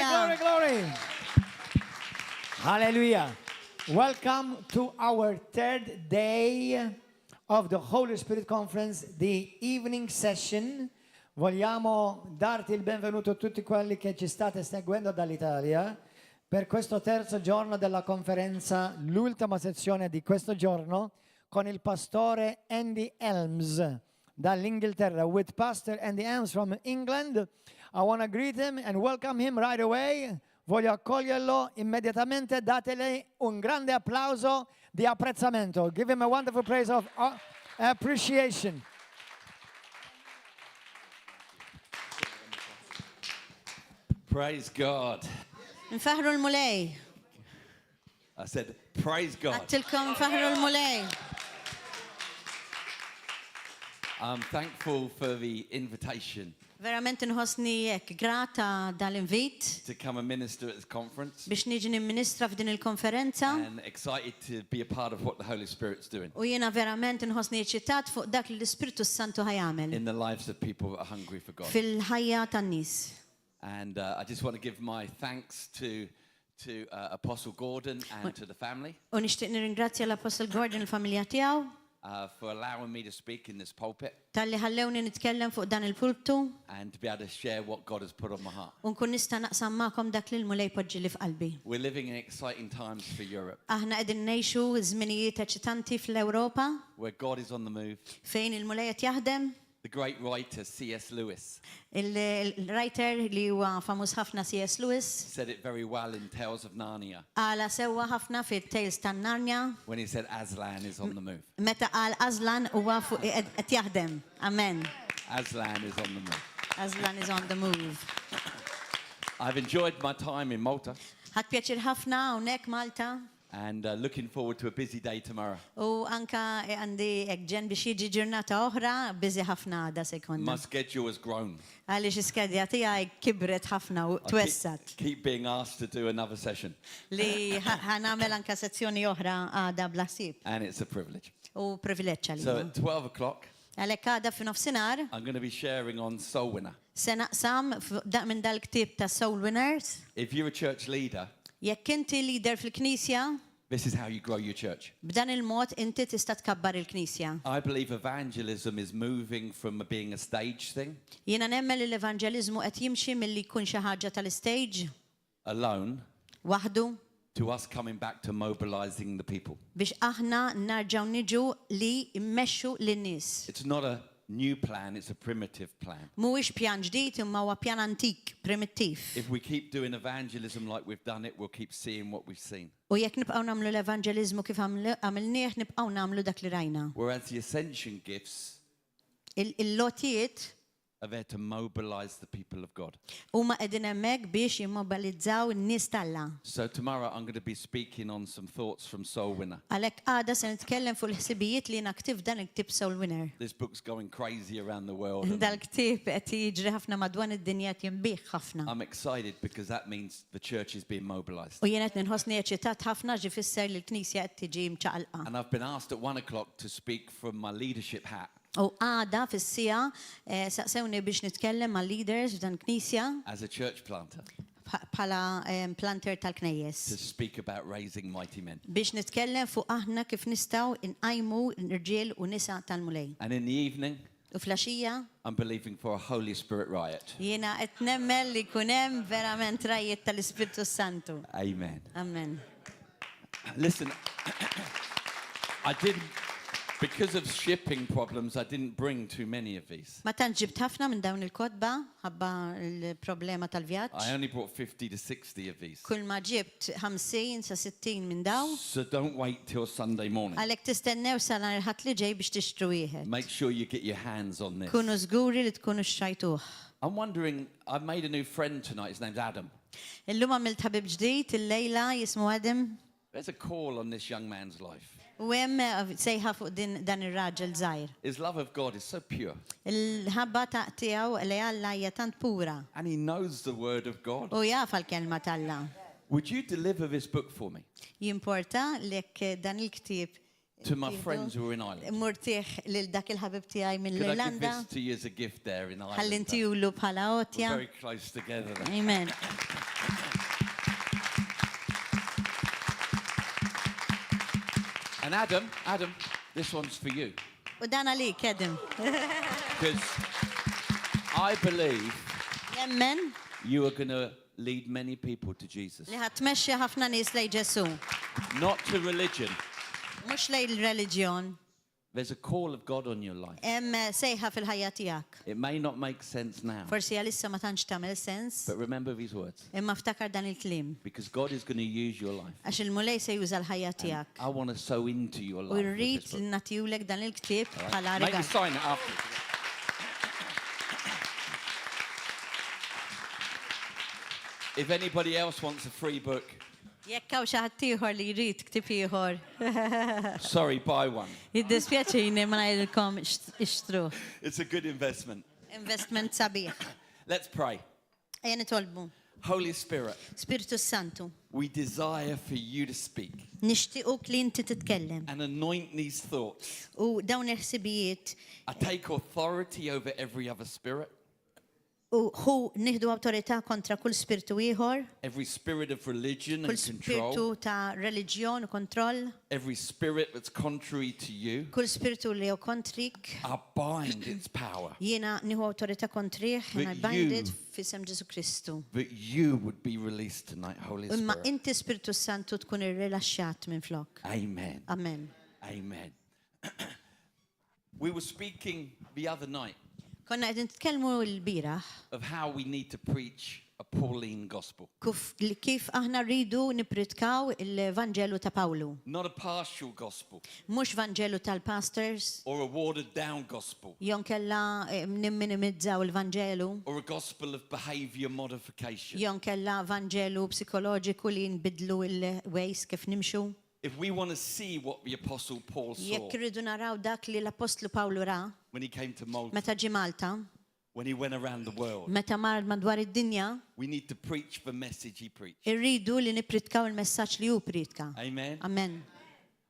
Glory, glory. Hallelujah. Welcome to our third day of the Holy Spirit Conference, the evening session. Vogliamo darti il benvenuto a tutti quelli che ci state seguendo dall'Italia per questo terzo giorno della conferenza, l'ultima sezione di questo giorno, con il pastore Andy Elmes dall'Inghilterra. With Pastor Andy Elmes from England, I want to greet him and welcome him right away. Voglio accoglierlo immediatamente, datele un grande applauso di apprezzamento. Give him a wonderful praise of appreciation. Praise God. Nfaħru l-mulej. I said, praise God. Għattilkom nfaħru l-mulej. I'm thankful for the invitation Verament nħossni jekk grata dal-invit to come and minister at this conference biex niġi nimministra f'din il-konferenza and excited to be a part of what the Holy Spirit's doing u jiena verament nħossni eċitat fuq dak li l-Ispiritu Santu ħajamel in the lives of people that are hungry for God. fil-ħajja tan-nies. And I just want to give my thanks to Apostle Gordon and to the family U nixtieq nirringrazzja l-Apostle Gordon il-familja tiegħu for allowing me to speak in this pulpit talli ħallewni nitkellem fuq dan il-pulptu and to be able to share what God has put on my heart. u nkun nista' naqsam magħkom dak li l-mulej poġġi li f'qalbi. We're living in exciting times for Europe Aħna qegħdin ngħixu żminijiet eċitanti fl-Ewropa where God is on the move. fejn il-mulej qed jaħdem. The great writer C.S. Lewis Il-writer li huwa famuż ħafna C.S. Lewis said it very well in Tales of Narnia għala sewwa ħafna fit-Tales tan-Narnia when he said Aslan is on the move. meta qal Aslan huwa qed jaħdem. Amen. Aslan is on the move. Aslan is on the move. I've enjoyed my time in Malta Ħadd pjaċir ħafna hawnhekk Malta and looking forward to a busy day tomorrow. u anka għandi hekk ġen biex jiġi ġurnata oħra biżi ħafna għada se jkollna. My schedule has grown. Għaliex iskedja tiegħi kibret ħafna u twessat Keep being asked to do another session li ħanagħmel anka sezzjoni oħra għada bla ħsieb and it's a privilege. u privileġġ So għalija. at 12 o'clock Għalhekk għada f'nofsinhar I'm going to be sharing on Soul Winner. se naqsam minn dal-ktieb ta' Soul Winners. If you're a church leader, Jekk inti leader fil-Knisja, this is how you grow your church. b'dan il-mod inti tista' tkabbar il-Knisja. I believe evangelism is moving from being a stage thing, Jiena nemmel l-evanġeliżmu qed jimxi milli jkun xi ħaġa tal-istage alone, waħdu to us coming back to mobilizing the people. biex aħna narġgħu niġu li mmexxu lin-nies. It's not a new plan, it's a primitive plan. Mhuwiex pjan ġdid imma huwa pjan antik, primittiv. If we keep doing evangelism like we've done it, we'll keep seeing what we've seen. U jekk nibqgħu nagħmlu l-evanġeliżmu kif għamilnieh nibqgħu nagħmlu dak li rajna. Whereas the ascension gifts Il-lotijiet are there to mobilize the people of God. huma qegħdin hemmhekk biex jimmobilizzaw in-nies tal-Alla. So tomorrow I'm going to be speaking on some thoughts from Soul Winner. Għalhekk għada se nitkellem fuq il-ħsibijiet li naktiv dan il-ktieb Soul Winner. This book's going crazy around the world. and Dal-ktieb qed jiġri ħafna madwar id-dinja qed jinbih ħafna. I'm excited because that means the church is being mobilized. U jien qed ninħossni eċitat ħafna ġi fisser li l-Knisja qed tiġi mċaqalqa. And I've been asked at 1 o'clock to speak from my leadership hat U għada fis-sija saqsewni biex nitkellem mal leaders f'dan Knisja as a church planter bħala planter to tal-knejjes. speak about raising mighty men. Biex nitkellem fuq aħna kif nistgħu inqajmu n-irġiel u nisa tal-mulej. And in the evening, U flaxija I'm believing for a Holy Spirit riot. jiena qed nemmel li jkun hemm verament rajjiet tal-Ispirtu Santu. Amen. Amen. Listen, I didn't, because of shipping problems, I didn't bring too many of these. Ma tantx ġibt ħafna minn dawn il-kotba ħabba l-problema tal-vjaġġ. I only brought 50 to 60 of these. Kull ma ġibt 50 sa 60 minn daw. So don't wait till Sunday morning. Għalhekk tistennew sal ħadd li ġej biex tixtru wieħed. Make sure you get your hands on this. Kunu żguri li tkunu xxajtuh. I'm wondering, I've made a new friend tonight. His name's Adam. Illum għamilt ħabib ġdid il-lejla jismu Adam. There's a call on this young man's life. U hemm sejħa fuq dan ir-raġel żgħir. His love of God is so pure. Il-ħabba ta' tiegħu li Alla hija tant pura. And he knows the word of God. U jaf għall-kelma tal-Alla. Would you deliver this book for me Jimporta lek dan il-ktieb to my friends who are in Ireland? Murtieħ lil dak il-ħabib tiegħi Could I give mill-Irlanda. this to you as a gift there in Ireland? Ħallintijulu bħala We're otja. very close together. Amen. And Adam, this one's for you. U dan għalik, Adam. Because I believe Jemmen you are going to lead many people to Jesus. li ħatmexxi ħafna nies lejn Ġesu. Not to religion. Mhux lejn il-reliġjon. There's a call of God on your life. Hemm sejħa fil-ħajja tiegħek. It may not make sense now, Forsi għalissa ma tantx tagħmel sens, but remember these words. imma ftakar dan il-kliem. Because God is going to use your life. Għax il-mulej se juża l-ħajja tiegħek. I want to sow into your U life. with rrid this li book. nagħtihulek dan il-ktieb bħala Make me rigal. sign it after. If anybody else wants a free book, Jekk hawn xi ħadd ieħor li jrid ktieb ieħor. sorry, buy one. Jiddispjaċini ma ngħidilkom ixtruh. It's a good investment. Investment sabiħ. Let's pray. Ejja nitolbu. Holy Spirit, Spiritu Santu, we desire for you to speak nixtiequk li inti titkellem. and anoint these thoughts. U dawn il-ħsibijiet I take authority over every other spirit, u hu nieħdu awtorità kontra kull spiritu ieħor, every spirit of religion kull and control, spiritu ta' reliġjon u kontroll, every spirit that's contrary to you. kull spiritu li hu kontrik. I bind its power, Jiena nieħu awtorità kontrih, and I But bind you- it f'isem Ġesu Kristu. that you would be released tonight, Holy Imma Spirit. inti Spiritu Santu tkun irrilaxxat minn flok. Amen. Amen. Amen. We were speaking the other night Konna qegħdin titkellmu l-bieraħ of how we need to preach a Pauline gospel. kif aħna rridu nipritkaw il-Vanġelu ta' Pawlu. Not a partial gospel Mhux Vanġelu tal-pastors, or a watered down gospel jon kella nimminimizzaw il-Vanġelu, or a gospel of behavior modification. jon kella Vanġelu psikoloġiku li nbidlu il-ways kif nimxu. If we want to see what the Apostle Paul saw Jekk irridu naraw dak li l-Apostlu Pawlu ra, when he came to Malta, meta ġi Malta, when he went around the world, meta mar madwar id-dinja, we need to preach the message he preached. irridu li nipritkaw il-messaġġ li hu pritka. Amen. Amen.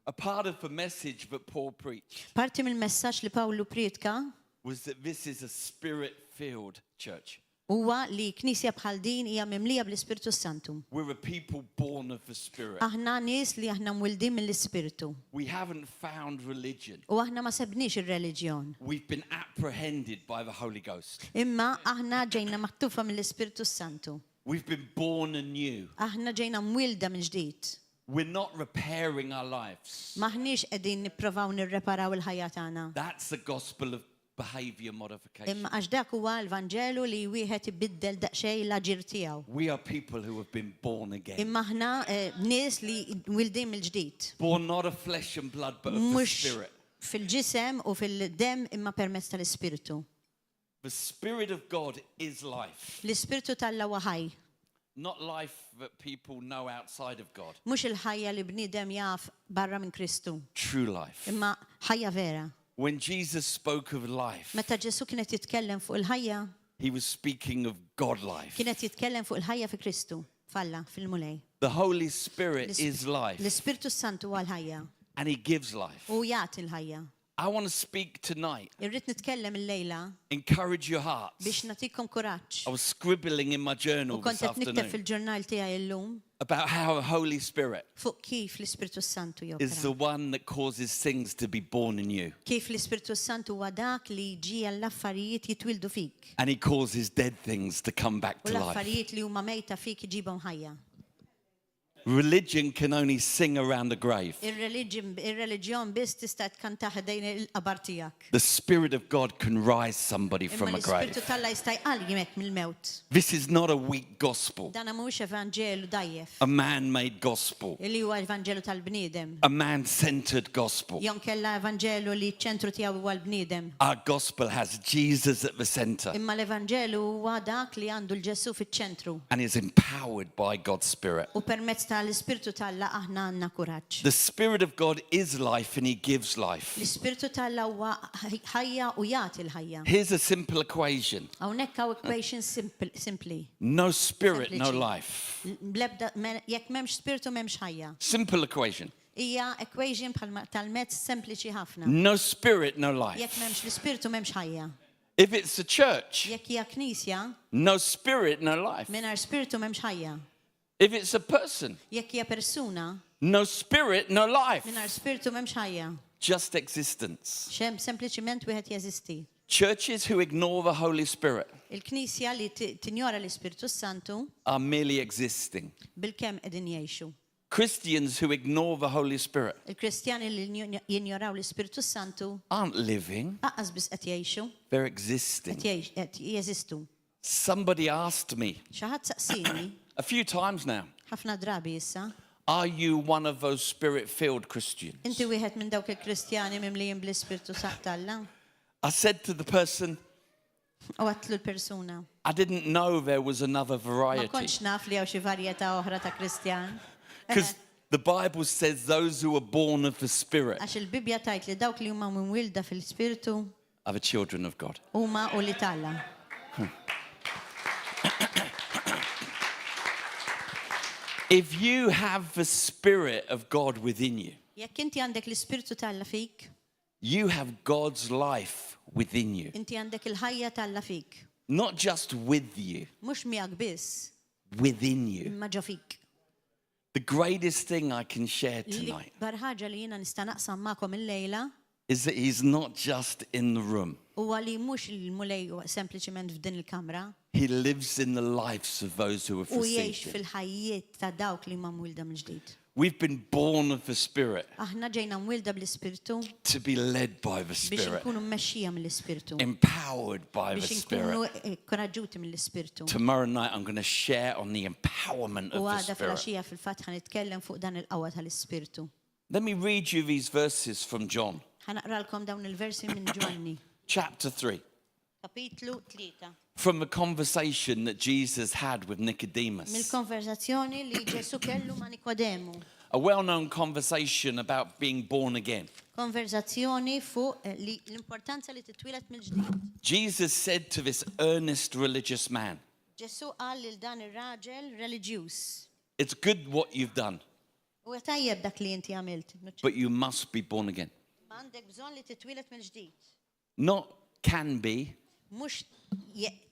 A part of the message that Paul preached Parti mill-messaġġ li Pawlu pritka was that this is a spirit-filled church. huwa li knisja bħal din hija mimlija bl-Ispiritu Santu. We're a people born of the Spirit. Aħna nies li aħna mwildin mill-Ispiritu. We haven't found religion. U aħna ma sebniex ir-reliġjon. We've been apprehended by the Holy Ghost. Imma aħna ġejna mattufa mill-Ispiritu Santu. We've been born anew. Aħna ġejna mwilda minn ġdid. We're not repairing our lives. Maħniex qegħdin nipprovaw nirreparaw il-ħajja tagħna. That's the gospel of behavior modification. Imma għax dak huwa l-Vanġelu li wieħed ibiddel daqsxejn l-aġir tiegħu. We are people who have been born again. Imma aħna nies li wildin mill-ġdid. Born not of flesh and blood, but of the Mhux Spirit. fil-ġisem u fil-dem imma permezz tal-Ispiritu. The Spirit of God is life. L-Ispiritu tal-lawa ħaj. Not life that people know outside of God. Mhux il-ħajja li bniedem jaf barra minn Kristu. True life. Imma ħajja vera. When Jesus spoke of life, Meta Ġesu kienet jitkellem fuq il-ħajja, he was speaking of God life. kienet jitkellem fuq il-ħajja fi Kristu. Falla fil-mulej. The Holy Spirit is life, L-Ispiritu Santu huwa l-ħajja and he gives life. u jagħti l-ħajja. I want to speak tonight, Irrid nitkellem il-lejla encourage your hearts. biex nagħtikom kuraġġ. I was scribbling in my journal U kont this qed nikteb afternoon fil-ġurnal tiegħi llum about how the Holy Spirit fuq kif l-Ispiritu Santu is the jopera. one that causes things to be born in you. Kif l-Ispiritu Santu huwa dak li ġi għall-affarijiet jitwildu fik. And he causes dead things to come back U to life. l-affarijiet li huma mejta fik iġibhom ħajja. Religion can only sing around the grave. Ir-reliġjon biss tista' tkanta ħdejn il-qabar tiegħek. The Spirit of God can rise somebody Imma from a l-Ispiritu grave. Talla jista' jqaljimek mill-mewt. This is not a weak gospel, Dan mhux evanġelu dajjef. a man-made gospel, Li huwa evanġelu tal-bniedem. a man-centered gospel. Jon kella evanġelu li ċ-ċentru tiegħu huwa l-bniedem. Our gospel has Jesus at the center Imma l-evanġelu huwa dak li għandu l-Ġesu fiċ-ċentru. and is empowered by God's Spirit. U permezz tal-Ispiritu Talla aħna għandna kuraġġ. The Spirit of God is life and he gives life. L-Ispiritu Talla huwa ħajja u jagħti l-ħajja. Here's a simple equation. Hawnhekk hawn equation simpli. No spirit, no Sempliċi. life. Jekk m'hemmx spiritu m'hemmx ħajja. Simple equation. Hija equation tal-mezz sempliċi ħafna. No spirit, no life. Jekk m'hemmx l-ispiritu m'hemmx ħajja. If it's a church, Jekk hija knisja, no spirit, no life. mingħajr spiritu m'hemmx ħajja. If it's a person, Jekk hija persuna, no spirit, no life. mingħajr spiritu m'hemmx ħajja. Just existence. Xem sempliċiment wieħed jeżisti. Churches who ignore the Holy Spirit Il-Knisja li tinjora l-Ispiritu Santu are merely existing. bil-kemm qegħdin jgħixu. Christians who ignore the Holy Spirit Il-Kristjani li jinjoraw l-Ispiritu Santu aren't living, aqqas biss qed jgħixu, they're existing. qed jeżistu. Somebody asked me Xi ħadd saqsini a few times now, ħafna drabi issa, are you one of those spirit-filled Christians? inti wieħed minn dawk il-Kristjani mimlijin bl-Ispiritu Saqtalla? I said to the person, U għatlu l-persuna. I didn't know there was another Ma variety. kontx naf li hawn xi varjetà oħra ta' Kristjan. Because the Bible says those who are born of the Spirit Għax il-Bibja tajt li dawk li huma minn wilda fil-Spiritu are the children of God. huma u li talla. If you have the Spirit of God within you, Jekk inti għandek l-Ispiritu talla fik, you have God's life within you. inti għandek il-ħajja talla fik. Not just with you, Mhux miegħek biss, within you. imma ġo fik. The greatest thing I can share tonight L-ikbar ħaġa li jiena nista' naqsam magħkom illejla is that He's not just in the room. huwa li mhux il-mulej sempliċement f'din il-kamra He lives in the lives of those who have u received jgħix Him. fil-ħajjiet ta' dawk li ma mwilda mill-ġdid. We've been born of the Spirit Aħna ġejna mwilda bl-Ispirtu to be led by the biex Spirit, nkunu mmexxija mill-Ispirtu, empowered by the biex nkunu Spirit. koraġġuti mill-Ispirtu. Tomorrow night I'm going to share on the empowerment U of the għada Spirit. fil-għaxija fil-fatt ħanitkellem fuq dan il-qawwa tal-Ispirtu. Let me read you these verses from John, Ħanaqralkom dawn il-versi minn Ġwanni, chapter 3, kapitlu 3. from the conversation that Jesus had with Nicodemus. Mill-konverzazzjoni li Ġesu kellu ma' Nikodemu. A well-known conversation about being born again. Konverzazzjoni fuq l-importanza li titwilet mill-ġdid. Jesus said to this earnest religious man, Ġesu qal lil dan ir-raġel reliġjuż. it's good what you've done, U tajjeb dak li inti għamilt. but you must be born again. Ma għandek bżonn li titwilet mill-ġdid. Not can be, Mhux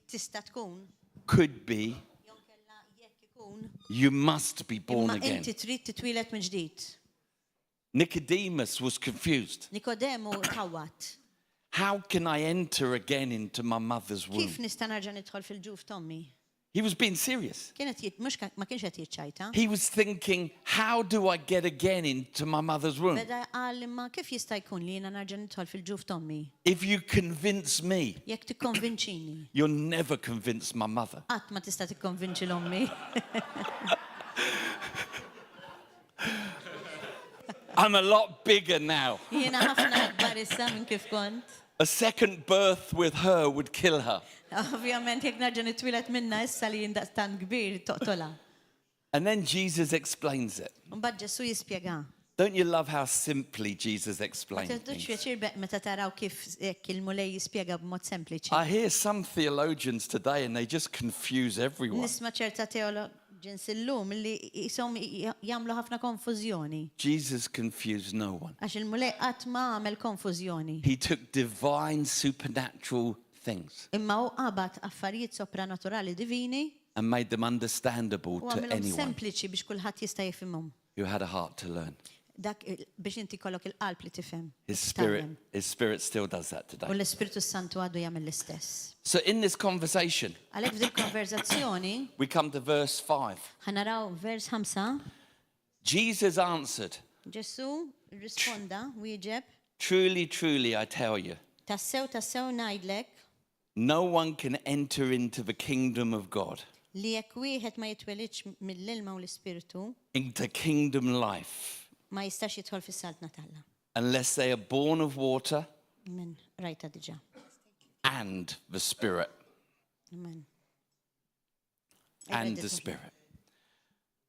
tista' tkun, could be, jew kellha jekk ikun, you must be born imma again. inti trid titwilet mill-ġdid. Nicodemus was confused. Nikodemu tħawat. How can I enter again into my mother's womb? Kif nista' nerġa' nidħol fil-ġuf tommi? He was being serious. Ma kienx qed jiċċajta. He was thinking, how do I get again into my mother's womb? Beda qal imma kif jista' jkun li jiena nerġa' nidħol fil-ġuf tommi? If you convince me, Jekk tikkonvinċini. you'll never convince my mother. Qatt ma tista' tikkonvinċi l-ommi. I'm a lot bigger now. Jiena ħafna akbar issa minn kif kont. A second birth with her would kill her. Ovvjament jekk nerġa' nitwilet minna issa li jindaqstan kbir toqtola. And then Jesus explains it. Mbagħad Ġesu jispjega. Don't you love how simply Jesus Ma explains teħdux things? pjaċir meta taraw kif hekk il-mulej jispjega b'mod sempliċi. I hear some theologians today and they just confuse everyone. Nisma' ċerta teoloġins illum li jisom jagħmlu ħafna konfużjoni. Jesus confused no one. Għax il-mulej qatt ma għamel konfużjoni. He took divine supernatural things Imma hu qabad affarijiet sopranaturali divini and made them understandable u to għamilhom anyone sempliċi biex kulħadd jista' jifhimhom. who had a heart to learn. Dak biex inti kollok il-qalb li tifhem. His titgħallem. spirit still does that U today. l-Ispiritu Santu għadu jagħmel l-istess. So in this conversation, Għalhekk f'din konverzazzjoni we come to verse 5. ħanaraw vers 5. Jesus answered, Ġesu risponda wieġeb truly, truly, I tell you, tassew ngħidlek no one can enter into the kingdom of God, li jekk wieħed ma jitwelidx mill-ilma u l-Ispiritu into kingdom life, ma jistax jidħol fis-saltna talla. unless they are born of water Amen. Rajta diġà. and the Spirit. Amen. And the Spirit.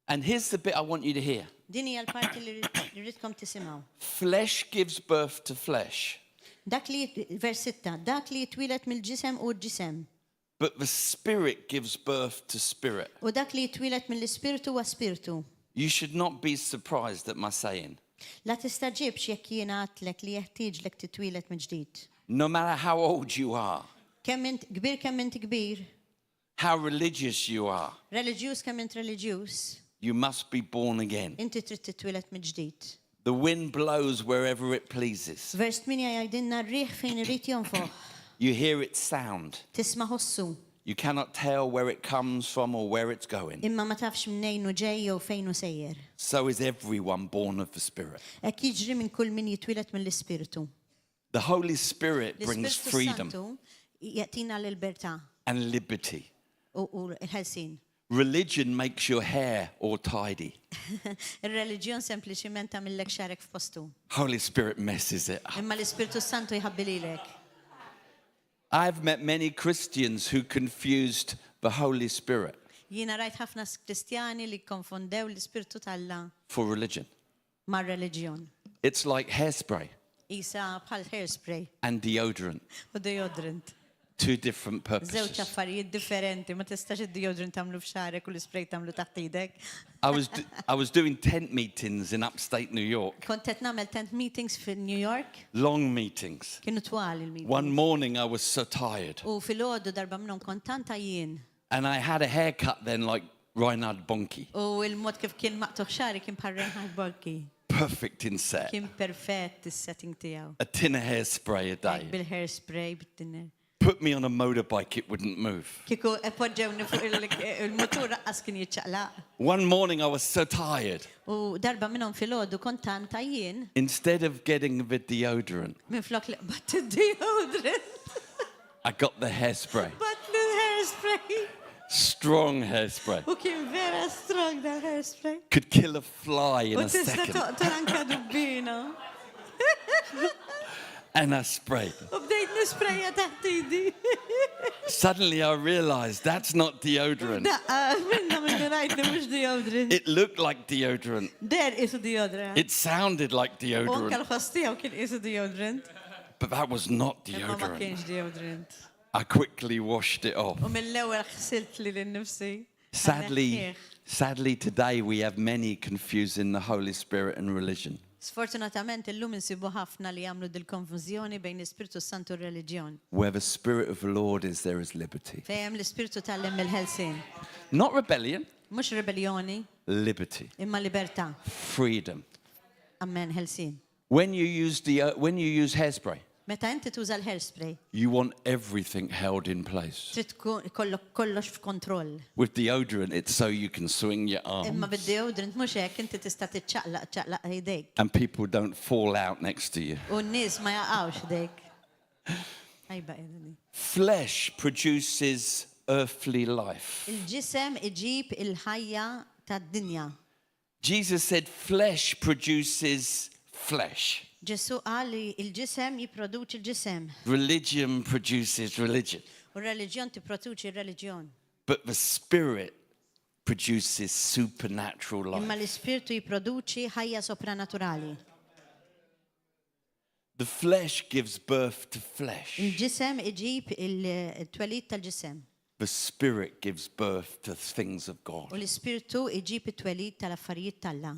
And here's the bit I want you to hear. Din hija l-parti li rridkom tisimgħu. Flesh gives birth to flesh, Dak li vers 6, dak li jitwilet mill-ġisem u l-ġisem. but the Spirit gives birth to spirit. U dak li jitwilet mill-Ispiritu huwa Spiritu. You should not be surprised at my saying. La tistaġibx jekk jiena għatlek li jeħtieġlek titwilet mill-ġdid. No matter how old you are, kemm int kbir kemm int kbir, how religious you are, reliġjuż kemm int reliġjuż, you must be born again. inti trid titwieled mill-ġdid. The wind blows wherever it pleases. Vers 8 jgħidilna r-riħ fejn irid jonfoq. You hear its sound. Tisma' ħossu, You cannot tell where it comes from or where it's going. imma ma tafx minnejn hu ġej jew fejn hu sejjer. So is everyone born of the Spirit. Hekk jiġri minn kull min jitwieled mill-Ispirtu. The Holy Spirit brings L-Ispirtu freedom Santu jagħtina l-libertà and liberty. u l-ħelsin. Religion makes your hair all tidy. Ir-reliġjon sempliċiment tagħmillek xarek f'postu. Holy Spirit messes it up. Imma l-Ispirtu Santu jħabbililek. I've met many Christians who confused the Holy Spirit Jiena rajt ħafna Kristjani li konfondew l-Ispirtu tal-Alla for religion. mar-reliġjon. It's like hairspray Isa bħal hairspray and deodorant, u deodorant. two different Żewġ purposes. affarijiet differenti, ma tistax id-deodorant tagħmlu f'xarek u l-spray tagħmlu taħt idek. I was doing tent meetings in upstate New York, Kont qed nagħmel tent meetings fi New York, long meetings. kienu twal il-meetings. One morning I was so tired U fil-għodu darba minnhom kont tanta jien. and I had a haircut then like Reinhard Bonnke, U il-mod kif kien maqtuħ xari kien parren ħal-bolki. perfect in set. Kien perfett is-setting tiegħu. A tin of hairspray a day. Bil-hairspray, bit-dinner. Put me on a motorbike, it wouldn't move. Kiku epoġġewni fuq il-motur raqqas kien jiċċaqlaq. One morning I was so tired. U darba minnhom fil-għodu kont tanta jien Instead of getting the deodorant, minn flok li bat id-deodorant. I got the hairspray. Bat l-hairspray. Strong hairspray. U kien vera strong da hairspray. Could kill a fly in U a tista second. toqtor anka dubbina. And I sprayed. U bdejt nisprejja taħt idi. Suddenly I realized that's not deodorant. Daqqa, minna minna rajt li mux deodorant. It looked like deodorant. Der isu deodorant. It sounded like U anka deodorant. l-ħostijaw kien isu deodorant. But that was not Imma ma deodorant. kienx deodorant. I quickly washed it off. U mill-ewwel ħsilt li l-nifsi. Sadly, today we have many confusing the Holy Spirit and religion. Sfortunatament illum insibu ħafna li jagħmlu dil-konfużjoni bejn l-Ispirtu Santu u r-reliġjon. Where the Spirit of the Lord is, there is liberty. Fejn l-Ispirtu tal-lem il-ħelsin. Not rebellion, Mhux rebellioni, liberty, imma libertà. freedom. Ammen ħelsin. When you use hairspray, Meta inti tuża l-hairspray, you want everything held in place. trid kollok kollox f'kontroll. With deodorant, it's so you can swing your Imma arm bid-deodorant mhux hekk inti tista' tiċċaqlaq ħidejk. and people don't fall out next to you. U n-nies ma jaqgħux ħdejk. Ajba qiegħda. Flesh produces earthly life. Il-ġisem iġib il-ħajja tad-dinja. Jesus said flesh produces flesh. Ġesu qal li il-ġisem jipproduċi l-ġisem. Religion produces religion. U r-reliġjon tipproduċi r-reliġjon. But the Spirit produces supernatural Imma life. l-Ispirtu jipproduċi ħajja sopranaturali. The flesh gives birth to flesh. Il-ġisem iġib il-twelid tal-ġisem. The Spirit gives birth to things of U God. l-Ispirtu iġib it-twelid tal-affarijiet tal-la.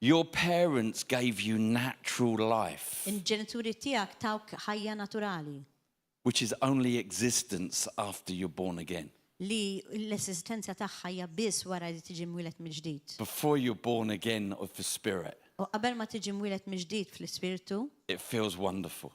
Your parents gave you natural life, Il-ġenituri tiegħek tawk ħajja naturali which is only existence after you're born again. li l-esistenza tagħha hija biss wara li tiġi mwieled mill-ġdid. Before you're born again of the Spirit, U qabel ma tiġi mwieled mill-ġdid fl-Ispirtu, it feels wonderful.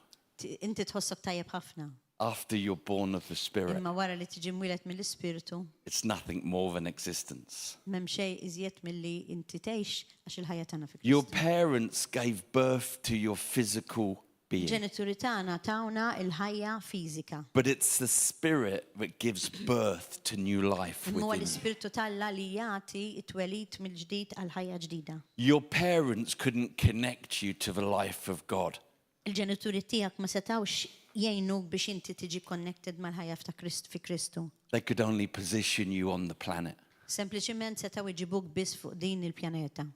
inti tħossok tajjeb ħafna. After you're born of the Spirit, Imma wara li tiġi mwieled mill-Ispirtu, it's nothing more than existence. m'hemm xejn iżjed milli inti tgħix għax il-ħajja tagħna fi Your Kristu. parents gave birth to your physical being, Ġenituri tagħna tawna il-ħajja fiżika. but it's the Spirit that gives birth to new life Imma huwa within you. l-Ispirtu Talla li jagħti it-twelid mill-ġdid għal ħajja ġdida. Your parents couldn't connect you to the life of God. Il-ġenituri tiegħek ma setawx jgħinuk biex inti tiġi connected mal-ħajja ta' Krist fi Kristu. They could only position you on the planet. Sempliċiment setaw iġibuk biss fuq din il-pjaneta.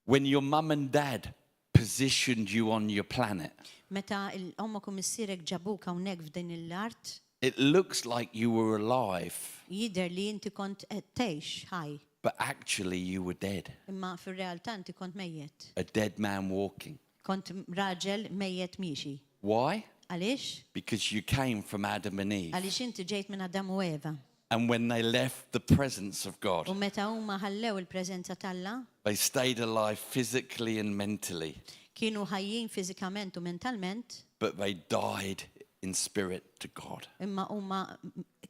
When your mum and dad positioned you on your planet, Meta l-ommok u missierek ġabuk hawnhekk f'din l-art, it looks like you were alive, jidher li inti kont qed tgħix ħaj, but actually you were dead. imma fir-realtà inti kont mejjed. A dead man walking. Kont raġel mejjed miexi. Why? Għaliex? Because you came from Adam and Eve. Għaliex inti ġejt minn Adam u Eva. And when they left the presence of God, U meta huma ħallew il-preżenza t'Alla, they stayed alive physically and mentally, kienu ħajjin fiżikament u mentalment, but they died in spirit to God. imma huma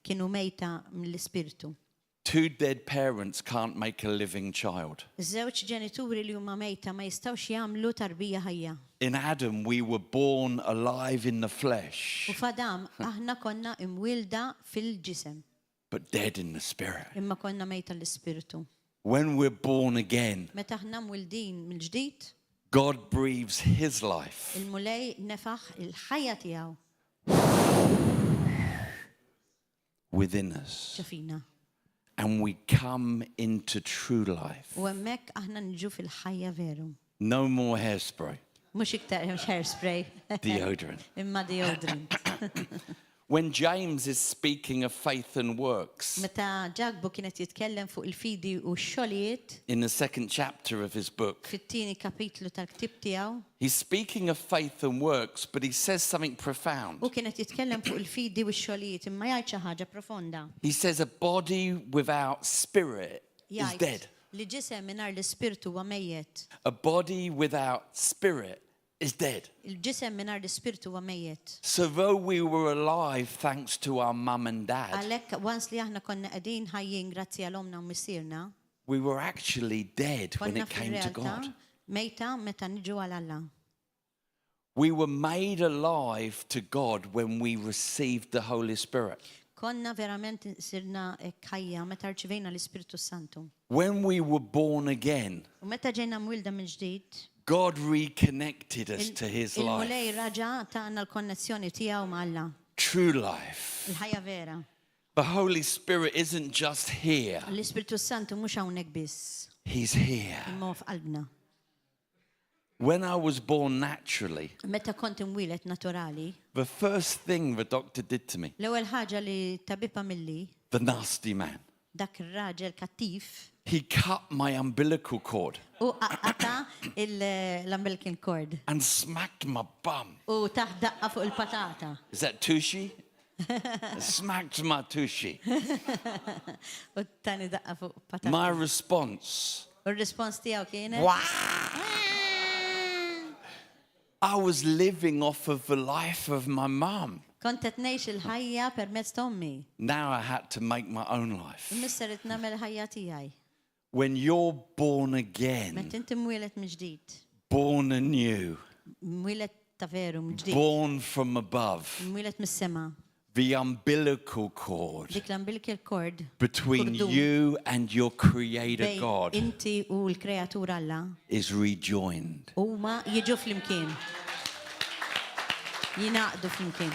kienu mejta mill-ispirtu. Two dead parents can't make a living child. Iż-żewġ ġenituri li huma mejta ma jistgħux jagħmlu tarbija ħajja. In Adam, we were born alive in the flesh, U f'Adam aħna konna imwilda fil-ġisem, but dead in the spirit. imma konna mejta l-ispirtu. When we're born again, Meta aħna mwildin mill-ġdid, God breathes His life il-mulej nefaħ il-ħajja tiegħu within us, ġafina. and we come into true life. U hemmhekk aħna niġu fil-ħajja veru. No more hairspray, Mhux iktar hairspray, deodorant. imma deodorant. When James is speaking of faith and works, Meta ġagbu kienet jitkellem fuq il-fidi u x-xogħlijiet in the second chapter of his book, fit-tieni kapitlu tal-ktib tiegħu, he's speaking of faith and works, but he says something profound. u kienet jitkellem fuq il-fidi u x-xogħlijiet imma jgħid xi ħaġa profonda. He says a body without spirit is Jgħid dead. li ġisem mingħajr l-ispirtu huwa mejjed. A body without spirit is dead. Il-ġisem mingħajr l-ispirtu huwa mejjed. So though we were alive thanks to our mum and dad, Għalhekk wans li aħna konna qegħdin ħajjin grazzi għal omna u missierna, we were actually dead when konna it came to fir-realtà God. mejta meta niġu għal Alla. We were made alive to God when we received the Holy Spirit. Konna verament sirna ħajja meta rċivejna l-Ispirtu Santu. When we were born again, U meta ġejna mwilda mill-ġdid, God reconnected us to His il-mulej life, raġa tagħna l-konnezzjoni tiegħu ma' Alla, true life. il-ħajja vera. The Holy Spirit isn't just here, L-Ispirtu Santu mhux hawnhekk biss, He's here. imma f'qalbna. When I was born naturally, Meta kont imwielet naturali, the first thing the doctor did to me, l-ewwel ħaġa li tabiba milli, the nasty man, dak ir-raġel kattif, he cut my umbilical cord u qata l-umbilical cord and smacked my bum. u taħ daqqa fuq il-patata. Is that tushy? Smacked my tushy. U tani daqqa fuq patata. My response, U r-rispons tiegħu kienet I was living off of the life of my mum. kont qed ngħix il-ħajja permezz ta' ommi. Now I had to make my own life. Imissa rid nagħmel ħajja tiegħi. When you're born again, Meta inti mwielet mill-ġdid, born anew, mwielet ta' veru mill-ġdid, born from above, mwielet mis-sema, the umbilical cord dik l-umbilical cord between kordun you and your Creator bejn God inti u l-Kreatur Alla is rejoined. huma jiġu flimkien. Jingħaqdu flimkien.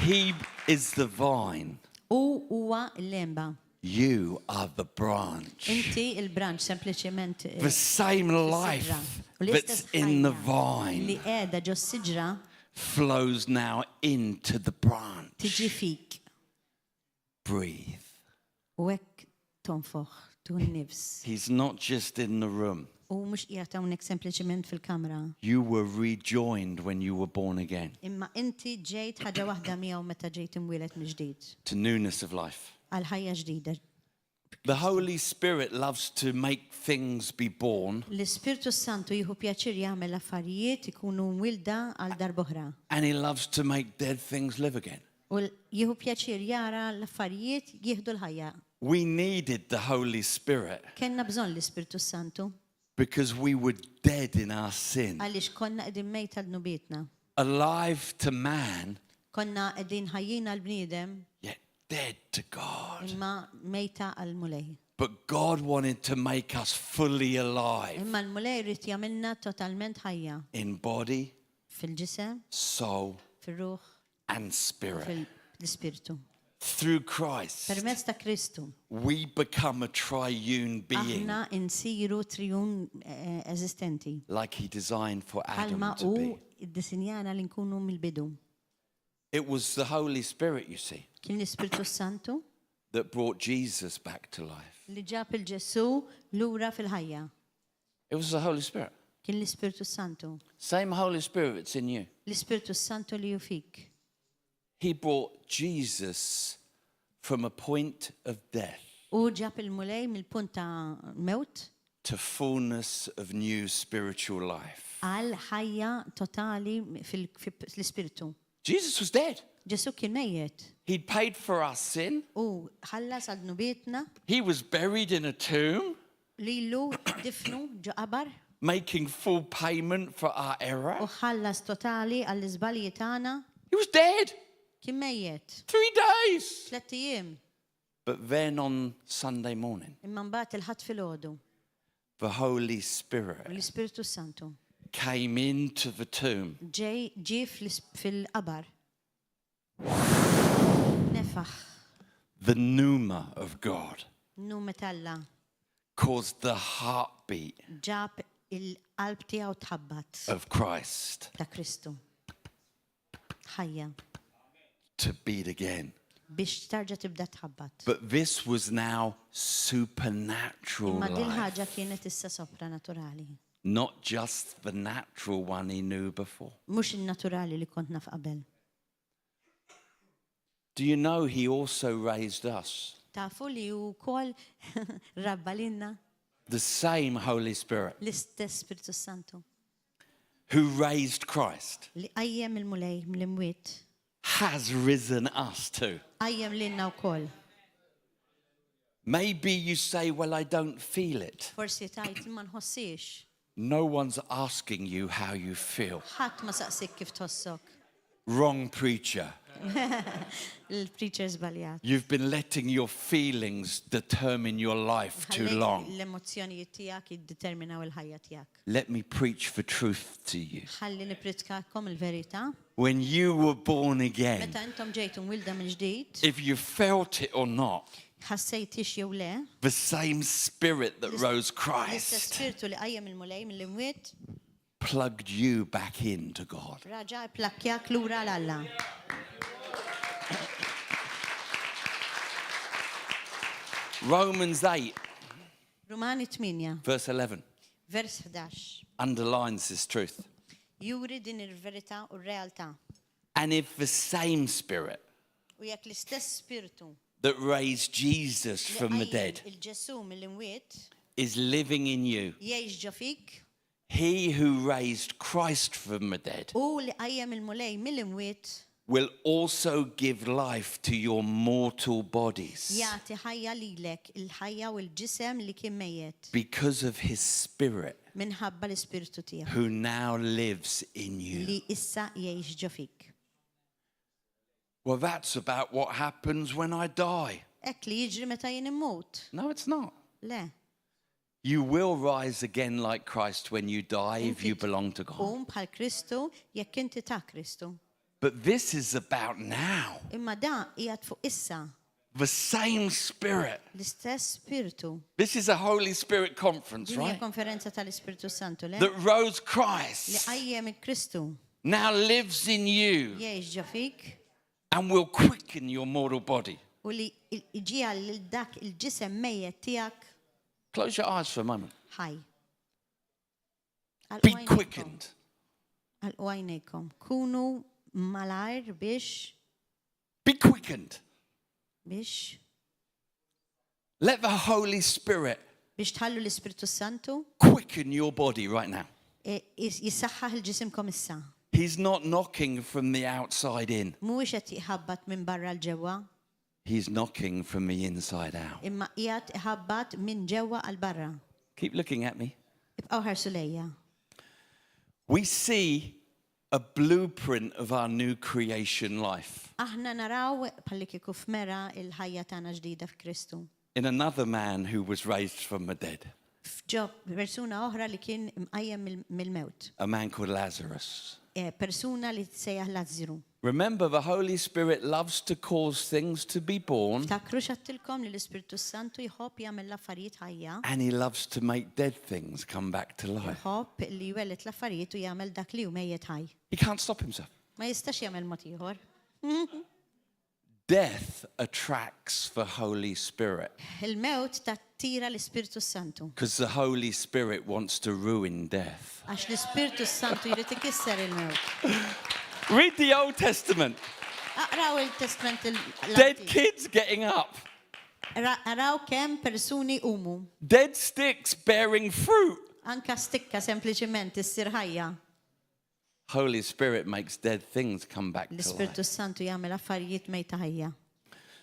He is the vine. U huwa l-lemba. You are the branch. Inti il-branch sempliċement The same life that's in the li vine qiegħda ġo s-siġra flows now into the branch. tiġi fik Breathe. u hekk tonfoħ tu nnifs. He's not just in the room. U mhux qiegħed hawnhekk sempliċement fil-kamra. You were rejoined when you were born again Imma inti ġejt ħaġa waħda miegħu meta ġejt imwieled mill-ġdid to newness of life. għal ħajja ġdida. The Holy Spirit loves to make things be born, L-Ispirtu Santu jieħu pjaċir jagħmel affarijiet ikunu mwilda għal darb'oħra. and He loves to make dead things live again. U jieħu pjaċir jara l-affarijiet jieħdu l-ħajja. We needed the Holy Spirit Kenna bżonn l-Ispirtu Santu because we were dead in our sin, għaliex konna qegħdin mejta l-nubietna. alive to man, Konna qegħdin ħajjina l-bniedem yet dead to God. imma mejta għal mulej. But God wanted to make us fully alive Imma l-mulej rrid jagħmilna totalment ħajja in body, fil-ġisem, soul, fir-ruħ, and spirit. fil-ispirtu. Through Christ, Permezz ta' Kristu, we become a triune being aħna insiru trijun eżistenti. like He designed for Adam Bħalma to u be. id-disinjana li nkunu mill-bidu. It was the Holy Spirit, you see, Kien l-Ispirtu Santu that brought Jesus back to life. li ġab il-Ġesu lura fil-ħajja. It was the Holy Spirit. Kien l-Ispirtu Santu. Same Holy Spirit that's in you. L-Ispiritu Santu li hu fik. He brought Jesus from a point of death U ġab il-mulej mill-punt ta' mewt to fullness of new spiritual life. għal ħajja totali fil-Ispiritu. Jesus was dead. Ġesu kien mejjet He'd paid for our sin. u ħallas għal nubietna He was buried in a tomb, lilu difnu ġo qabar making full payment for our error. u ħallas totali għall iżbalji tagħna. He was dead. Kien mejjet 3 days. 3 ijiem. But then on Sunday morning, Imma mbagħad il-ħadd filgħodu the Holy Spirit l-Ispiritu Santu came into the tomb. ġie fil-qabar. Nefaħ The pneuma of God nu metalla caused the heartbeat ġab il-qalb tiegħu tħabbat of Christ ta' Kristu. Ħajja to beat again. biex tarġa' tibda tħabbat. But this was now supernatural Imma din life, ħaġa kienet issa sopranaturali. not just the natural one he knew before. Mhux in-naturali li kont naf qabel. Do you know he also raised us? Tafu li wkoll rabba lilna The same Holy Spirit l-istess Spiritu Santu who raised Christ li qajjem il-mulej mill-imwiet. has risen us too. Qajjem lilna wkoll. Maybe you say, well, I don't feel it. Forsi tajt ma nħossix. No one's asking you how you feel. Ħadd ma saqsik kif tħossok. Wrong preacher. Il-preacher żbaljat. You've been letting your feelings determine your life too long. L-emozzjonijiet tiegħek jiddeterminaw il-ħajja tiegħek. Let me preach the truth to you. Ħalli nipritkakom il-verità. When you were born again, Meta intom ġejtum wilda mill-ġdid, if you felt it or not, ħassejtix jew le, the same spirit that rose l-istess Christ spiritu li qajjem il-mulej mill-imwiet, plugged you back into God. raġa' plakkjak lura l-Alla. Romans 8, Rumani 8, verse 11, vers 11. underlines this truth. Juri din il-verità u r-realtà. And if the same spirit U jekk l-istess spiritu that raised Jesus li from the qajjem dead il-ġesu mill-imwiet is living in you, jgħix ġo fik, he who raised Christ from the dead u li qajjem il-mulej mill-imwiet will also give life to your mortal bodies jagħti ħajja lilek il-ħajja u l-ġisem li kien mejjed because of his spirit minħabba l-ispiritu tiegħu who now lives in you. li issa jgħix ġo fik. Well, that's about what happens when I die. Hekk li jiġri meta jien immut. No, it's not. Le. You will rise again like Christ when you die if you Inti belong to God. bħal Kristu jekk inti ta' Kristu. But this is about now. Imma da qiegħed fuq issa The same spirit. l-istess spiritu. This is a Holy Spirit conference, Din hija right? konferenza tal-Ispiritu Santu le That rose li Christ qajjem il-Kristu now lives in you jgħix ġo fik and will quicken your mortal body. u li iġija lil dak il-ġisem mejjed tiegħek Close your eyes for a moment. ħaj. Be quickened. Għalqu għajnejkom. Kunu malajr biex Be quickened. Let the Holy Spirit biex tħallu l-Ispiritu Santu quicken your body right now. jissaħħaħ il-ġisimkom issa. He's not knocking from the outside in. Mhuwiex qed jħabbat minn barra l-ġewwa, He's knocking from the inside out. imma qiegħed iħabbat minn ġewwa għal barra. Keep looking at me. Ibqgħu ħarsu lejja. We see a blueprint of our new creation life Aħna naraw bħalli kieku f'mera il-ħajja tagħna ġdida f'Kristu. in another man who was raised from the dead, F'ġo persuna oħra li kien mqajjem mill-mewt. a man called Lazarus. Persuna li tsejjaħ Lazzaru. Remember, the Holy Spirit loves to cause things to be born, Takru xattilkom li l-Ispiritu Santu jħobb jagħmel l-affarijiet ħajja. and he loves to make dead things come back to life. Jħobb li jwellet l-affarijiet u jagħmel dak li hu mejjed ħaj. He can't stop himself. Ma jistax jagħmel mod ieħor. death attracts the Holy Spirit Il-mewt tattira l-Ispirtu Santu. because the Holy Spirit wants to ruin death. Għax l-Ispirtu Santu jrid ikisser il-mewt. Read the Old Testament. Aqraw il-Testament Dead l-Antik. kids getting up. Araw kemm persuni umu. Dead sticks bearing fruit. Anka stikka sempliċiment issir ħajja. Holy Spirit makes dead things come back to L-Ispirtu life. Santu jagħmel affarijiet mejta ħajja.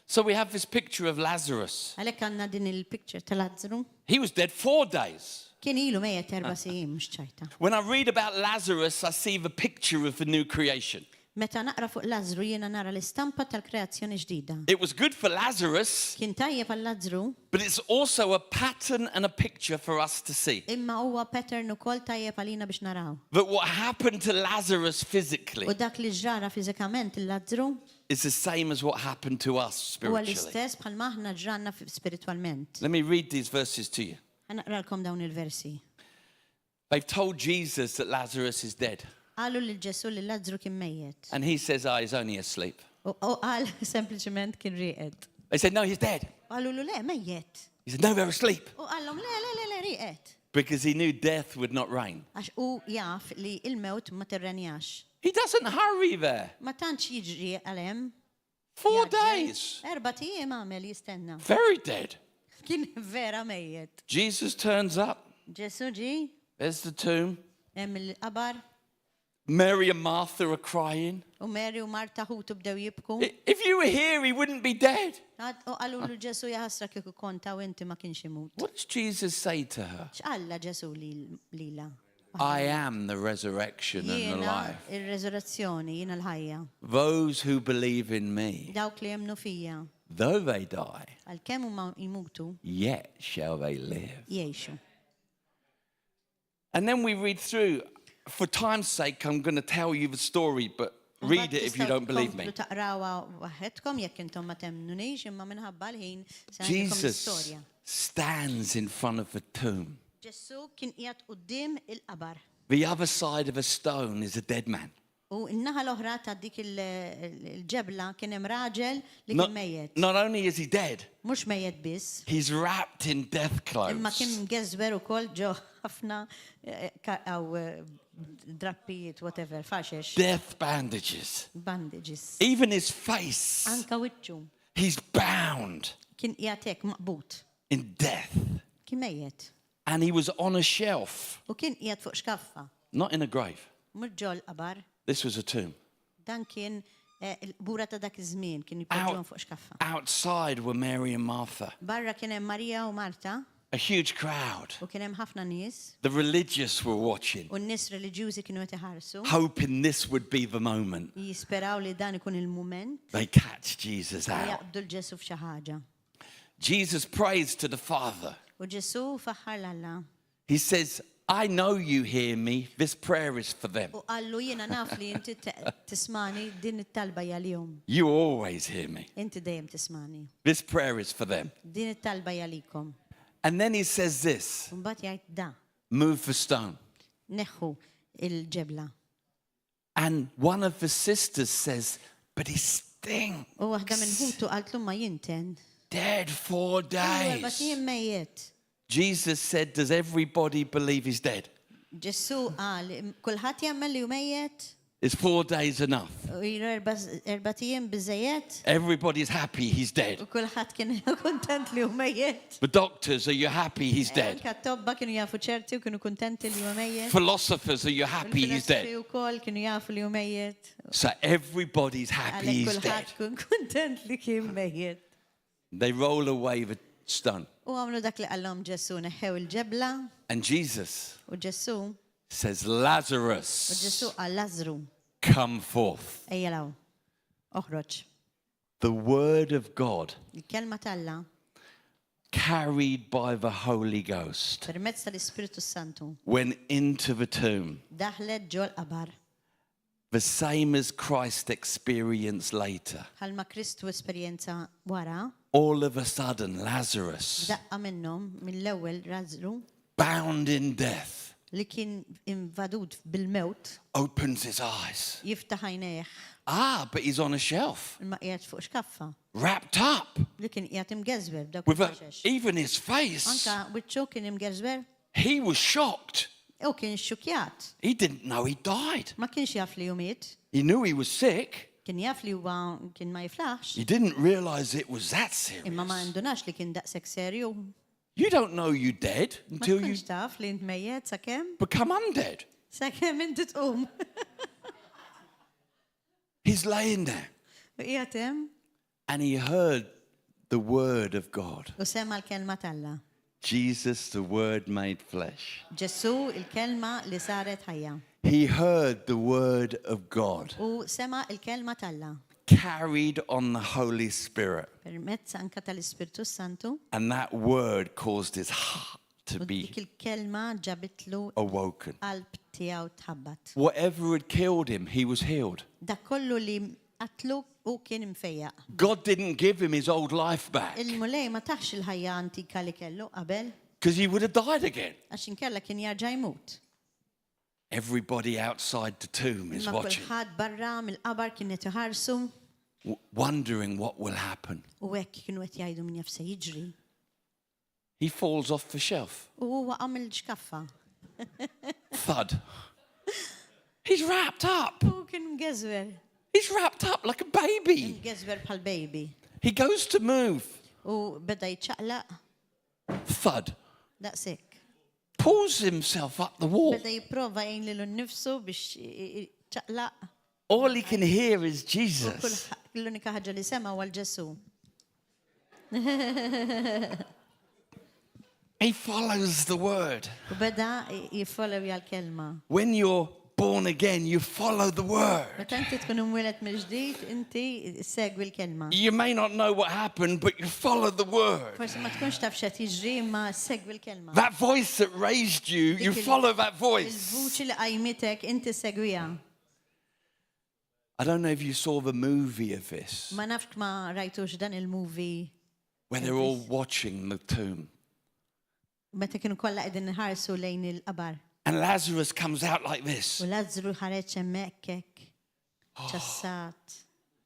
So we have this picture of Lazarus. Għalhekk għandna din il-picture ta' Lazzaru. He was dead 4 days. Kien ilu mejjed 4 sijiem mhux ċajta. When I read about Lazarus, I see the picture of the new creation. Meta naqra fuq Lazzaru jiena nara l-istampa tal-kreazzjoni ġdida. It was good for Lazarus, Kien tajjeb għal Lazzaru, but it's also a pattern and a picture for us to see. imma huwa pattern ukoll tajjeb għalina biex naraw. That what happened to Lazarus physically U dak li ġrara fiżikament il-Lazzaru is the same as what happened to us huwa spiritually. l-istess bħal maħna ġranna spiritualment. Let me read these verses to you. Naqralkom dawn il-versi. They've told Jesus that Lazarus is dead. Qalu lil Ġesu li Lazzaru kien mejjed. And he says, he's only asleep. U qal sempliċement kien rieqed. They said, no, he's dead. Qalu lu le mejjed. He said, no, they're asleep. U qallhom le rieqed. Because he knew death would not reign. Għax u jaf li il-mewt ma tirrenjax. He doesn't hurry there. Ma tantx jiġri għalhem. 4 Jaġġel. days. 4 tiem għamel jistenna. Very dead. Kien vera mejjed. Jesus turns up. Ġesu ġi, There's the tomb. hemm il-qabar, Mary and Martha are crying. u Mary u Marta ħutu bdew jibku. If you were here, he wouldn't be dead. U qalu lu Ġesu jaħasra kieku konta u inti ma kienx imut. What does Jesus say to her? X'qalla Ġesu lila? I am the resurrection and the Jiena life. ir-reżurazzjoni, jiena l-ħajja. Those who believe in me, Dawk li jemnu fija, though they die, għalkemm huma jmutu, yet shall they live. jgħixu. And then we read through. For time's sake, I'm going to tell you the story, but read it if you don't believe me. Taqrawa waħedkom jekk intom ma temnunix imma minħabba l-ħin se ngħidilkom Jesus l-istorja. stands in front of the tomb. Ġesu kien qiegħed quddiem il-qabar. The other side of a stone is a dead man. U n-naħa l-oħra ta' dik il-ġebla kien hemm raġel li kien mejjed. Not only is he dead, Mhux mejjed biss, he's wrapped in death imma kien clothes. mgeżwer ukoll ġo ħafna drappijiet, whatever, faxex, Death bandages. bandages. Even his face, Anka wiċċu he's bound kien qiegħed hekk maqbut. in death. Kien mejjed. And he was on a shelf, U kien qiegħed fuq xkaffa. not in a grave. Mhux ġol qabar. This was a tomb. Dan kien il-bura ta' dak iż-żmien kien jipoġġuhom fuq xkaffa. Outside were Mary and Martha. Barra kien hemm Marija u Marta A huge crowd. u kien hemm ħafna nies The religious were watching, u n-nies reliġjużi kienu qed iħarsu. hoping this would be the moment Jisperaw li dan ikun il-mument they catch Jesus li out. jaqbdu l-Ġesu f'xi ħaġa. Jesus prays to the Father. U Ġesu faħħar l-Alla He says, I know you hear me. This prayer is for them. u qallu jiena naf li inti tismani din it-talba jalihom. You always hear me. Inti dejjem tismani. This prayer is for them. Din it-talba jalikom. And then he says this, U mbagħad jgħid da, move the stone. neħħu il-ġebla. And one of the sisters says, but he stinks. U waħda minn ħutu qaltlu ma jinten. Dead 4 days. Batijin mejjet. Jesus said, does everybody believe he's dead? Ġesu qal, kulħadd jemmel li hu mejjet? Is 4 days enough? U jiru 4 tiem biżejjed? Everybody's happy he's dead. U kulħadd kien kuntent li hu mejjet? The doctors, are you happy he's dead? Anka tobba kienu jafu ċerti u kienu kuntenti li hu mejjet. Philosophers, are you happy he's dead? U kol kienu jafu li hu mejjet. So everybody's happy Għalek he's dead. kulħadd kun kuntent li kien mejjet. They roll away the stone. U għamlu dak li qallhom Ġesu neħħew il-ġebla And Jesus u Ġesu says, u Lazarus, Ġesu qal Lażru come forth. ejjelaw. Oħroġ. The word of God Il-kelma talla carried by the Holy Ghost permezz tal-Ispiritu Santu went into the tomb. daħlet ġol qabar. The same as Christ experienced later. Bħalma Kristu esperjenza wara, All of a sudden, Lazarus, daqqa minnhom mill-ewwel Lażru bound in death, li kien invadut bil-mewt opens his eyes. jiftaħ għajnejh but he's on a shelf, Ma qiegħed fuq xkaffa. wrapped up, Li kien qiegħed imgeżwer b'dawk with il-faxex. even his face. Anka wiċċu kien imgeżwer He was shocked. u kien xukjat. He didn't know he died. Ma kienx jaf li jumiet. He knew he was sick. Kien jaf li huwa kien ma jiflaħx. He didn't realize it was that Imma ma serious. indunax li kien daqshekk serju. You don't know you're dead Ma until you tkunx taf li int mejjed sakemm become undead. sakemm inti tqum. He's laying there U qiegħed hemm and he heard the word of God. u sema l-kelma talla. Jesus, the word made flesh. Ġessu il-kelma li saret ħajja. He heard the word of God U sema il-kelma talla. carried on the Holy Spirit. Permezz anka tal-Ispirtu Santu. And that word caused his heart to U be dik il-kelma ġabitlu awoken. qalb tiegħu tħabbat. Whatever had killed him, he was healed. Dak kollu li qatlu u kien imfejjaq. God didn't give him his old life back Il-mulej ma taħx il-ħajja antika li kellu qabel because he would have died again. għax inkella kien jarġa' jmut. Everybody outside the tomb is Ma watching, kulħadd barra mill-qabar kien qed iħarsu wondering what will happen. u hekk kienu qed jgħidu min jaf se jiġri. He falls off the shelf. U huwa għamel xkaffa. Thud. He's wrapped up. U kien mgeżwer. He's wrapped up like a baby. Mgeżwer bħal baby. He goes to move. U beda jiċċaqlaq Thud. daqshekk. Pulls himself up the wall. Beda jipprova jgħin lilu nnifsu biex jiċċaqlaq. All he can hear is U Jesus. l-unika ħaġa li sema huwa l-Ġesu. He follows the word. U beda jiffollow l-kelma. When you're born again, you follow the word. Meta inti tkun imwieled mill-ġdid, inti segwi l-kelma. You may not know what happened, but you follow the word. Forsi ma tkunx taf x'qed jiġri ma segwi l-kelma. That voice that raised you, you follow that voice. Il-vuċi li qajmitek inti segwiha. I don't know if you saw the movie of this, Ma nafx ma rajtux dan il-movie where they're all watching the tomb. meta kienu kollha qegħdin iħarsu lejn il-qabar. And Lazarus comes out like this. U Lażru ħareġ hemmhekk hekk. ċassat.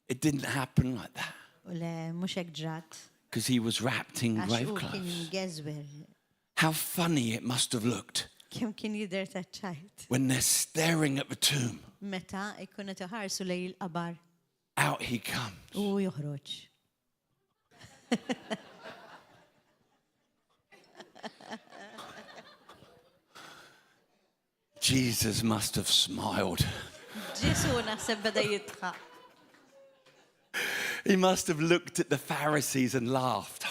It didn't happen like that U le mhux hekk ġrat. because he was wrapped in Għax grave hu kien clothes. mgeżwer. How funny it must have looked Kemm kien jidher taċċajt. when they're staring at the tomb. Meta jkunu iħarsu lejn il-qabar Out he comes. u joħroġ. Jesus must have smiled. Ġesu naħseb beda jitħaq. He must have looked at the Pharisees and laughed.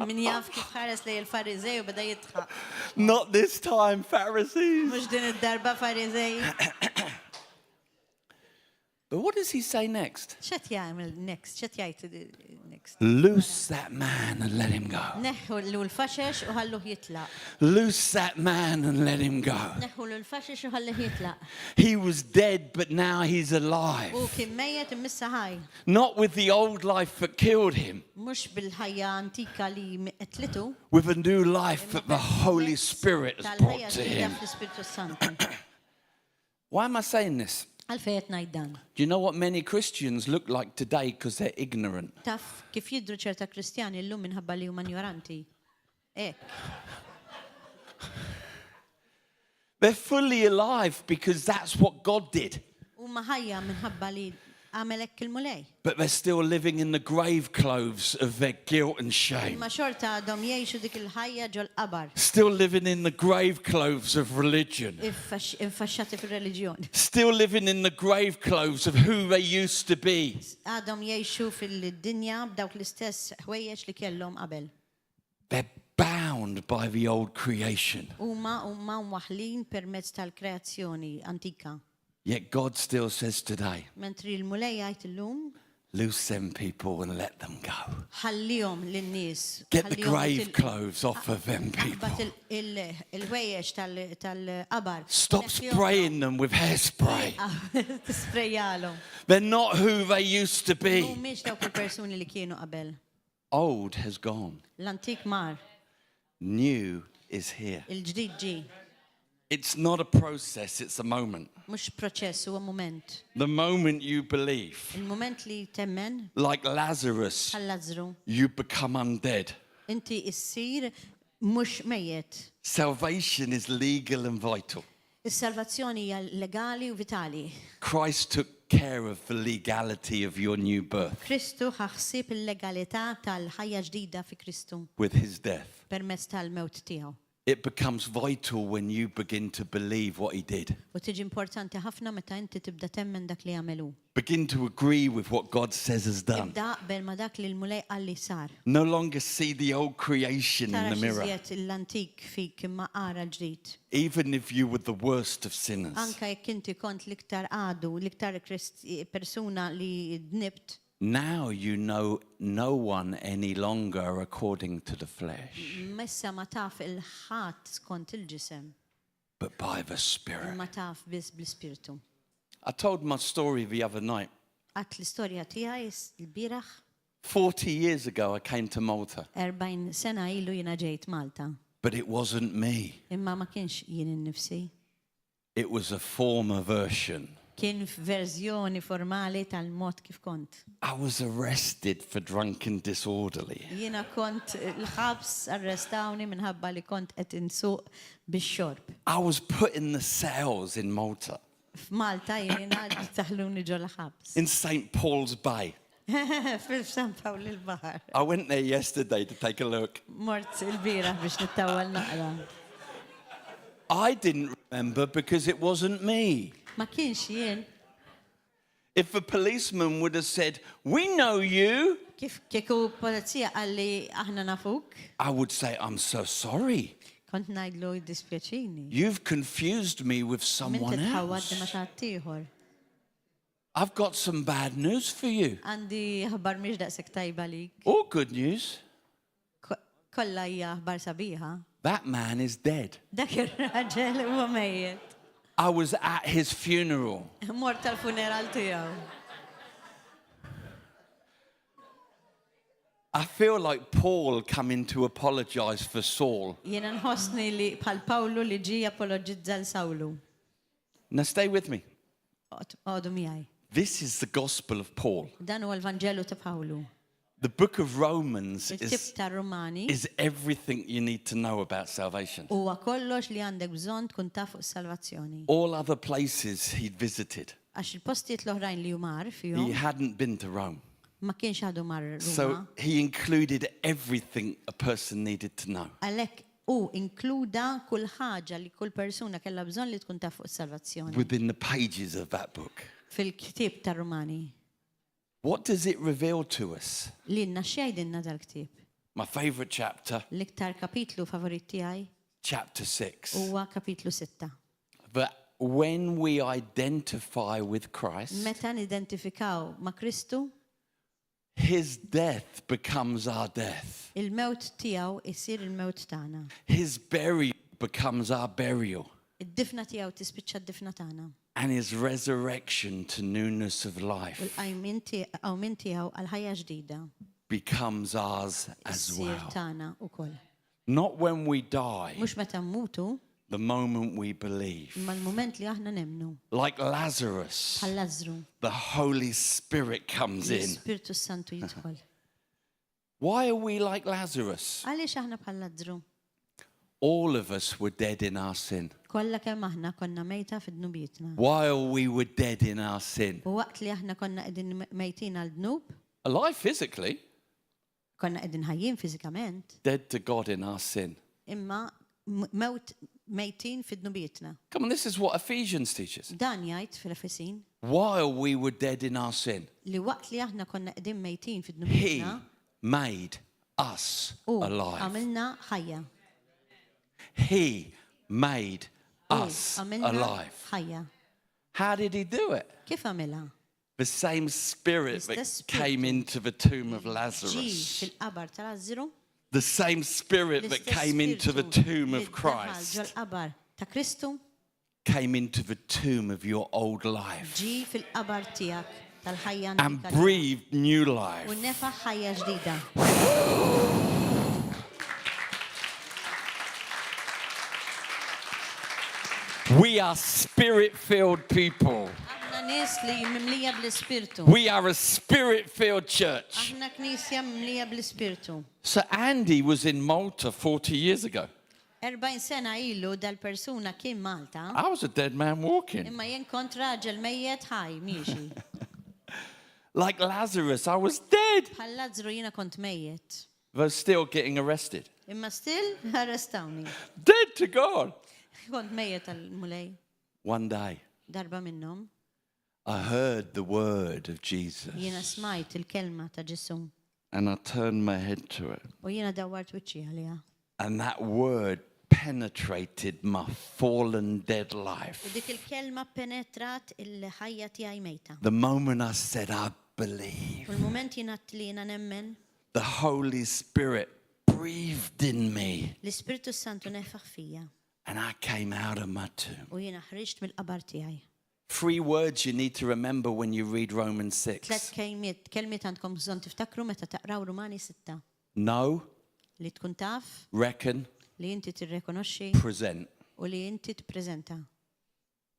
Min jaf kif ħares lejn il-Farizej u beda jitħaq. Not this time, Pharisees. Mhux din id-darba Farizej. But what does he say next? X'qed jagħmel next? X'qed jgħid next? Loose that man and let him go. Neħħu l-faxex u ħalluh jitlaq. Loose that man and let him go. Neħħu l-faxex u ħalluh jitlaq. He was dead, but now he's alive. U kien mejjed imissa ħaj. Not with the old life that killed him, Mhux bil-ħajja antika li qetlitu. with a new life that the Holy Spirit has brought Tal-ħajja to ġdida him. fl-Ispirtu Santu. Why am I saying this? Għalfejn qed ngħid dan. Do you know what many Christians look like today because they're ignorant? Taf kif jidhru ċerta Kristjani llum minħabba li huma ignoranti. Hekk. They're fully alive because that's what God did. Huma ħajja minħabba li għamel hekk il-mulej. But they're still living in the grave clothes of their guilt and shame. Imma xorta għadhom jgħixu dik il-ħajja ġol qabar. Still living in the grave clothes of religion. Infaxxati fir-reliġjon. Still living in the grave clothes of who they used to be. Għadhom jgħixu fil-dinja b'dawk l-istess ħwejjeġ li kellhom qabel. They're bound by the old creation. Huma mwaħħlin permezz tal-kreazzjoni antika. Yet God still says today, Mentri l-mulej jgħid illum loose them people and let them go. ħallihom lin-nies. Get the grave clothes off of them people. Aqbad il-ħwejjeġ tal-qabar. Stop spraying them with hairspray. Tisprejjalhom. They're not who they used to be. Mhumiex dawk il-persuni li kienu qabel. Old has gone. L-antik mar, New is here. il-ġdid ġi. It's not a process, it's a moment. Mhux proċess, huwa mument. The moment you believe, Il-mument li temmen like Lazarus, għal-Lażru, you become undead. inti issir mhux mejjed. Salvation is legal and vital. Is-salvazzjoni hija legali u vitali. Christ took care of the legality of your new birth Kristu ħaħsib il-legalità tal-ħajja ġdida fi Kristu with his death. permezz tal-mewt tiegħu. It becomes vital when you begin to believe what he did. U tiġi importanti ħafna meta inti tibda temmen dak li għamelu. Begin to agree with what God says has done. Ibda qbel ma dak li l-mulej qalli sar. No longer see the old creation in Tara the mirror. xiżjed l-antik fik imma qara l-ġdid. Even if you were the worst of sinners. Anka jekk inti kont l-iktar għadu, l-iktar persuna li dnibt, Now you know no one any longer according to the flesh, messa ma taf il-ħadd skont il-ġisem, but by the Spirit. ma taf biss bl-ispirtu. I told my story the other night. Għat l-istorja tiegħi l-bieraħ 40 years ago I came to Malta, 40 sena ilu jiena ġejt Malta. but it wasn't me. Imma ma kienx jien innifsi. It was a former version. Kien verżjoni formali tal-mod kif kont. I was arrested for drunken disorderly. Jiena kont l-ħabs arrestawni minħabba li kont qed insuq bix-xorb. I was put in the cells in Malta, F'Malta jiena taħluni ġo l-ħabs. in St. Paul's Bay. Fil-San Pawl il-Bahar. I went there yesterday to take a look. Mort il-bira biex nittawal naqra. I didn't remember because it wasn't me. Ma kienx jien, If a policeman would have said, "We know you," kif kieku polizija għalli aħna nafuk, I would say, "I'm so sorry. kont ngħidlu jiddispjaċini. You've confused me with Minti someone tħawad ma else. xatt ieħor. I've got some bad news for you. Għandi ħabar mhix daqshekk tajba lik. Or good news. Kollha hija ħbar sabiħa. That man is dead. Dak ir-raġel huwa mejjed. I was at his funeral. Mort tal-funeral tiegħu. I feel like Paul coming to apologize for Saul. Jiena nħossni li bħal Pawlu li ġie apologizza l-Sawlu. Now stay with me. Għodu miegħi. This is the gospel of Paul. Dan huwa l-Vanġelu ta' Pawlu. The book of Romans Il-tip ta' Rumani is everything you need to know about salvation. huwa kollox li għandek bżonn tkun taf fuq is-salvazzjoni. All other places he'd visited, Għax il-postijiet l-oħrajn li jumar he fihom hadn't been to Rome. ma kienx għadu mar Ruma. So he included everything a person needed to know. Għalhekk u inkluda kull ħaġa li kull persuna kellha bżonn li tkun taf fuq is-salvazzjoni Within the pages of that book. fil-ktieb ta' Rumani. What does it reveal to us? Li inna xejdinna dal-ktieb. My favorite chapter, L-iktar kapitlu favorit tiegħi chapter 6. huwa kapitlu 6. That when we identify with Christ, Meta nidentifikaw ma' Kristu, his death becomes our death. il-mewt tiegħu isir il-mewt tagħna. His burial becomes our burial. Id-difna tiegħu tispiċċa d-difna tagħna. And his resurrection to newness of U life l-qawmin tiegħu għal ħajja ġdida becomes ours as issir well. tagħna wkoll. Not when we die, Mhux meta mmutu, the moment we believe. imma l-mument li aħna nemmnu. Like Lazarus, Bħal Lażru, the Holy Spirit comes in. l-Ispirtu Santu jidħol. Why are we like Lazarus? Għaliex aħna bħal Lażru? All of us were dead in our sin. Kollha kemm aħna konna mejta fid-dnubietna. While we were dead in our sin. U waqt li aħna konna qegħdin mejtin għal dnub, Alive physically, konna qegħdin ħajjin fiżikament, dead to God in our sin. imma mewt mejtin fid-dnubietna. Come on, this is what Ephesians teaches. Dan jgħid fil-Efesin While we were dead in our sin, li waqt li aħna konna qegħdin mejtin he fid-dnubietna made us u alive. għamilna ħajja. He made U us għamilna alive. ħajja. How did he do it? Kif għamilha? The same spirit that L-istess came spiritu into the tomb of Ġi Lazarus. fil-qabar ta' Lażru, The same spirit that l-istess came into the spiritu tomb li of ddaħħal Christ ġol-qabar ta' Kristu came into the tomb of your old life ġi fil-qabar tiegħek tal-ħajja and antika tiegħek. breathed new U life. nefa' ħajja ġdida. We are spirit-filled people. Aħna nies li mimlija bl-Ispirtu. We are a spirit-filled church. Aħna knisja mimlija bl-Ispirtu. So Andy was in Malta 40 years ago. 40 sena ilu dal-persuna kien Malta. I was a dead man walking. Imma jien kont raġel mejjed ħaj miexi. Like Lazarus, I was dead. Bħal Lazzru jiena kont mejjed. But still getting arrested. Imma still arrestawni. Dead to God. Kont mejjed tal-mulej. One day, Darba minnhom I heard the word of Jesus. jiena smajt il-kelma ta' Ġesu. And I turned my head to it. U jiena dawwart wiċċi għaliha. And that word penetrated my fallen dead U life. dik il-kelma penetrat il-ħajja tiegħi mejta. The moment I said, I believe, U l-mument jiena li jiena nemmen the Holy Spirit breathed in me. l-Ispirtu Santu nefaħ fija And I came out of my tomb. u jiena ħriġt mill-qabar tiegħi. 3 words you need to remember when you read Romans 6. Tlet kelmiet għandkom bżonn tiftakru meta taqraw Rumani 6. Know, Li tkun taf, reckon, li inti tirrekonoxxi present. u li inti tippreżenta.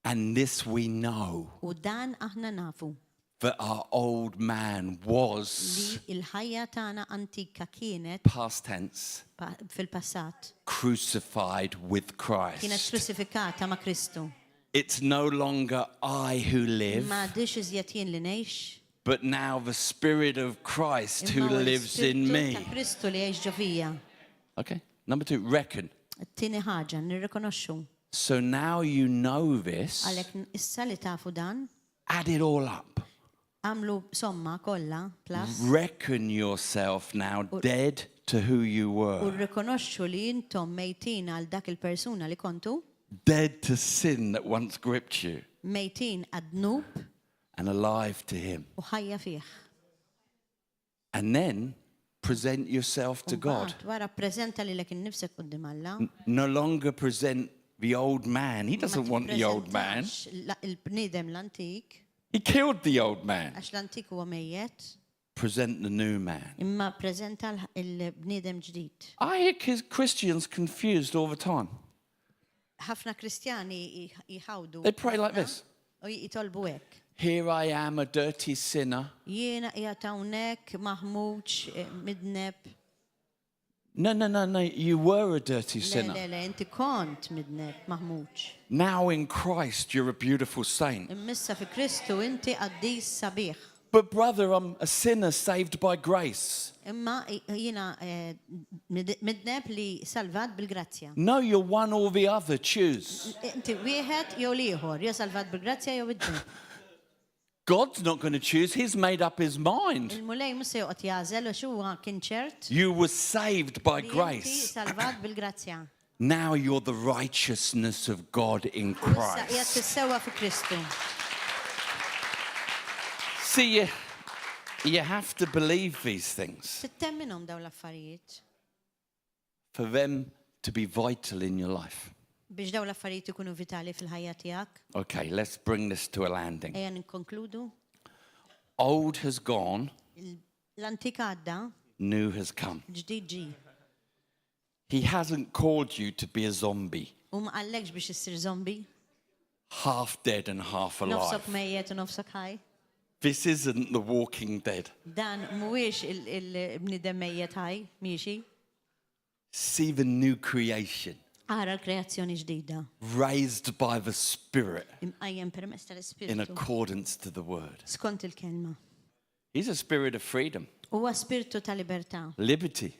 And this we know, U dan aħna nafu that our old man was, li il-ħajja tagħna antika kienet past tense, fil-passat crucified with kienet Christ. krusifikata ma' Kristu. It's no longer I who live, Ma dix iżjed jien li ngħix, but now the Spirit of Christ who imma huwa lives in l-Ispirtu me. ta' Kristu li jgħix ġo fija. Okay. Number 2, reckon. Tieni ħaġa nirrikonoxxu. So now you know this, Għalhekk issa li tafu dan, add it all up. għamlu somma kollha plus Reckon yourself now dead to who you u were, rrikonoxxu li intom mejtin għal dak il-persuna li kontu, dead to sin that once gripped you, mejtin għad-dnub and alive to Him. u ħajja fih. And then present yourself to God. Wara ppreżenta lilek innifsek quddiem Alla. No longer present the old man. He doesn't want the old man. Il-bniedem l-antik, He killed the old man. għax l-antik huwa mejjed, Present the new man. imma ppreżenta il-bniedem ġdid. I hear Christians confused all the time. Ħafna Kristjani jħawdu. They pray like this. U jitolbu hekk. Here I am, a dirty sinner. Jiena qiegħed hawnhekk maħmuġ midneb. No. You were a dirty Le, sinner. inti kont midneb maħmuġ. Now in Christ, you're a beautiful saint. Immissa fi Kristu inti qaddis sabiħ. But brother, I'm a sinner saved by grace. Imma jiena midneb li salvat bil-grazzja. No, you're one or the other. Choose. Inti wieħed jew liħor, jew salvat bil-grazzja jew id-dnub. God's not going to choose. He's made up his mind. Il-mulej mhux se joqgħod jażel għax huwa kien ċert You were saved by li inti grace. salvat bil-grazzja. Now you're the righteousness of God in Issa qiegħed Christ. tissewwa fi Kristu. See, you have to believe these things Tittemminhom dawn l-affarijiet for them to be vital in your life. biex dawn l-affarijiet ikunu vitali fil-ħajja tiegħek. Okay, let's bring this to a landing. Ejja nikkonkludu. Old has gone, L-antik għadda, new has come. ġdid ġi. He hasn't called you to be a zombie, U ma qallekx biex issir zombi, half dead and half nofsok alive. mejjed u nofsok ħaj. This isn't the walking dead. Dan mhuwiex il-bniedem mejjed ħaj, miexi. See the new creation, Ara l-kreazzjoni ġdida. raised by the Spirit Imqajjem permezz in tal-Ispirtu. accordance to the Word. Skont il-kelma. He's a spirit of freedom, Huwa spiritu ta' libertà. liberty.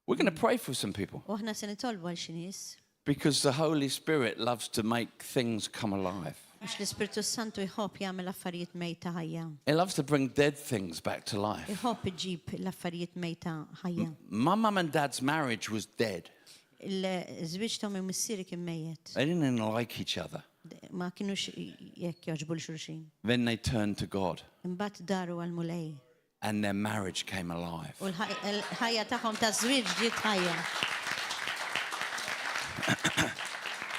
We're going to pray for some people U aħna se nitolbu għal xi nies because the Holy Spirit loves to make things come alive. għax l-Ispirtu Santu jħobb jagħmel affarijiet mejta ħajja. He loves to bring dead things back to life. Jħobb iġib l-affarijiet mejta ħajja. My mum and dad's marriage was dead. Il-żwieġ ta' missieri kien mejjed. They didn't even like each other. Ma kienux jekk jogħġbu l-xulxin. Then they turned to God Imbagħad daru għal mulej. and their marriage came alive. U l-ħajja tagħhom ta' żwieġ ġiet ħajja.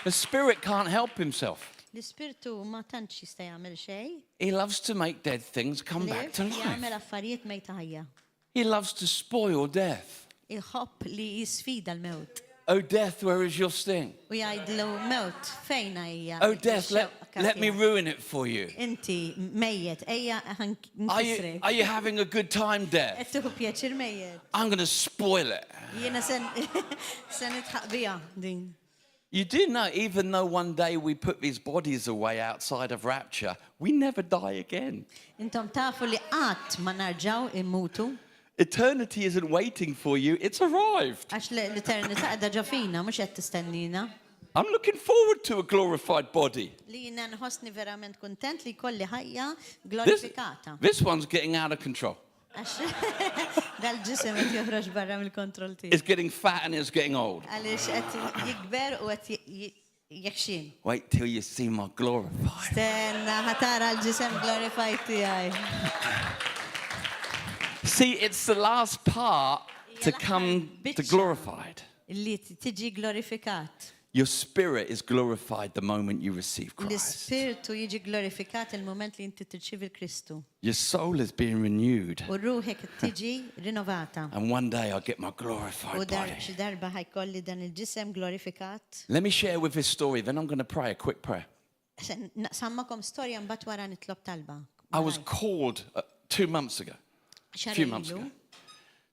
The Spirit can't help himself. L-Ispirtu ma tantx jista' jagħmel xejn. He loves to make dead things come back to Jagħmel life. affarijiet mejta ħajja. He loves to spoil death. Iħobb li jisfida l-mewt. Oh death, where is your sting? U jgħidlu mewt fejna hija. Oh death, let me ruin it for you. Inti mejjed, ejja nkisrek. Are you having a good time, death? Qed tieħu pjaċir mejjed. I'm going to spoil it. Jiena se nitħaq biha din. You do know, even though one day we put these bodies away outside of rapture, we never die again. Intom tafu li qatt ma narġaw immutu. Eternity isn't waiting for you, it's arrived. Għax l-eternità qiegħda ġo fina, mhux qed tistennina. I'm looking forward to a glorified body. Li jiena nħossni verament kuntent li jkolli ħajja glorifikata. This one's getting out of control. Għax dal-ġisem qed joħroġ barra mill-kontroll tiegħu. It's getting fat and it's getting old. Għaliex qed jikber u qed jekxin. Wait till you see my glorified. Stenna ħatara l-ġisem glorified tiegħi. See, it's the last part to come to glorified. Li tiġi glorifikat. Your spirit is glorified the moment you receive Christ. L-ispirtu jiġi glorifikat il-moment li inti tirċivi l-Kristu. Your soul is being renewed. U ruħek tiġi rinnovata. And one day I'll get my U glorified body. xi darba ħajkolli dan il-ġisem glorifikat. Let me share with this story, then I'm going to pray a quick prayer. Naqsammakom storja mbagħad wara nitlob talba. I was called 2 months ago, a few months ago,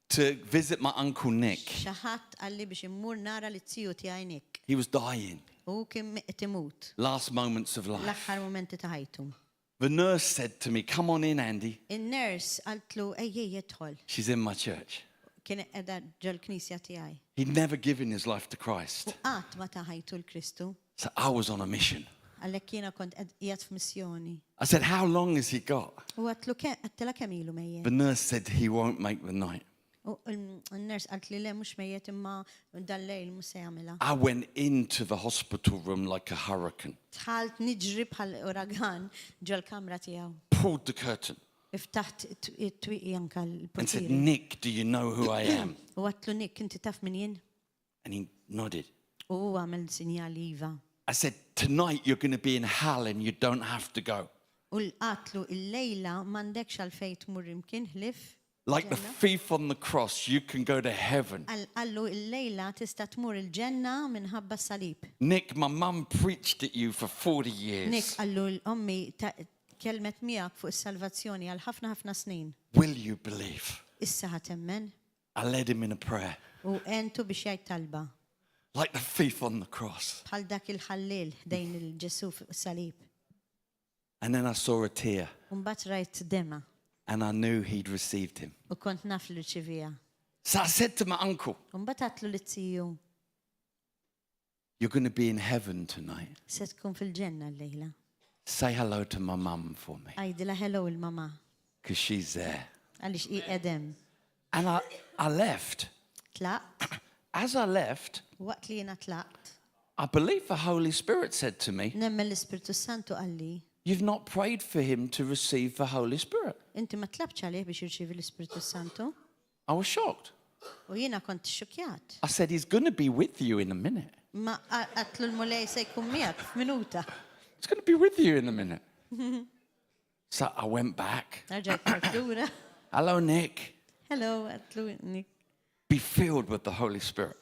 to visit my uncle Nick. Xaħat għalli biex immur nara li tziju tiegħi Nick. He was dying. U kien timut. Last moments of life. L-aħħar momenti ta' ħajtu. The nurse said to me, "Come on in, Andy." In-nurse qaltlu ejjej jidħol. She's in my church. Kien qiegħda ġol-knisja tiegħi. He'd never given his life to Christ. U qatt ma ta' ħajtu l-Kristu. So I was on a mission. Għalhekk jiena kont qiegħed f'missjoni. I said, "How long has he got?" U għattila kemm ilu mejjed. The nurse said he won't make the night. U n-nurse qalt li le mhux mejjed imma dal-lejl mhux se jagħmilha. I went into the hospital room like a hurricane. Tħalt niġri bħal uragan ġol-kamra tiegħu. Pulled the curtain Iftaħt it-twieqi anke and said, l-portieri. "Nick, do you know who I am?" U għatlu Nick, inti taf min jien? And he nodded. U għamel sinjali iva. I said, "Tonight you're going to be in hell and you don't have to go." U l-qatlu il-lejla m'għandekx għalfejn tmur imkien ħlif. Like the thief on the cross, you can go to heaven. Għallu il-lejla tista' tmur il-ġenna minħabba s-salib. Nick, my mum preached at you for 40 years. Nick għallu l-ommi kelmet miegħek fuq is-salvazzjoni għal ħafna snin. Will you believe? Issa ħatemmen I led him in a prayer. u entu biex jgħid talba. Like the thief on the cross. Bħal dak il-ħallil dejn il-Ġesu fuq is-salib. And then I saw a tear U mbagħad rajt dema and I knew he'd received him. u kont naf li rċivija. So I said to my uncle, U mbagħad għatlu li tziju "You're going to be in heaven tonight. se tkun fil-ġenna l-lejla. Say hello to my mum for me, Għajdila hello il-mama because she's there." għaliex i qedem. And I left. Tlaq, As I left, waqt li jiena tlaqt, I believe the Holy Spirit said to me, nemmen l-Ispirtu Santu għalli, "You've not prayed for him to receive the Holy Spirit." inti ma tlabx għalih biex jirċievi l-Ispirtu Santu? I was shocked. U jiena kont xokjat. I said, "He's going to be with you in a minute. Ma għatlu l-mulej se jkun miegħek f'minuta. He's going to be with you in a minute." So I went back. Narġajt partura. "Hello, Nick. Hello, għatlu Nick. Be filled with the Holy Spirit.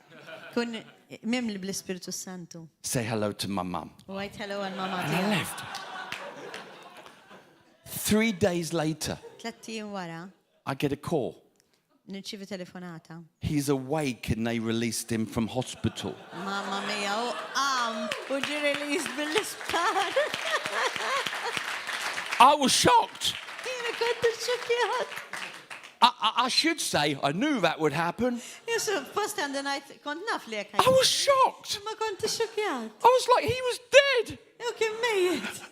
Kun mimli bl-Ispirtu Santu. Say hello to my mum." U għajt hello għal-mama And I tiegħek. left. 3 days later, 3 wara, I get a call. nirċivi telefonata. He's awake and they released him from hospital. Mamma mia, u ġi released bil-isptar. I was shocked. Jiena kont xokjat. I should say, I knew that would happen. Jesu, post għandu najt, kont naf li I was shocked. Ma kont xokjat. I was like, he was dead. Jew kien mejjed.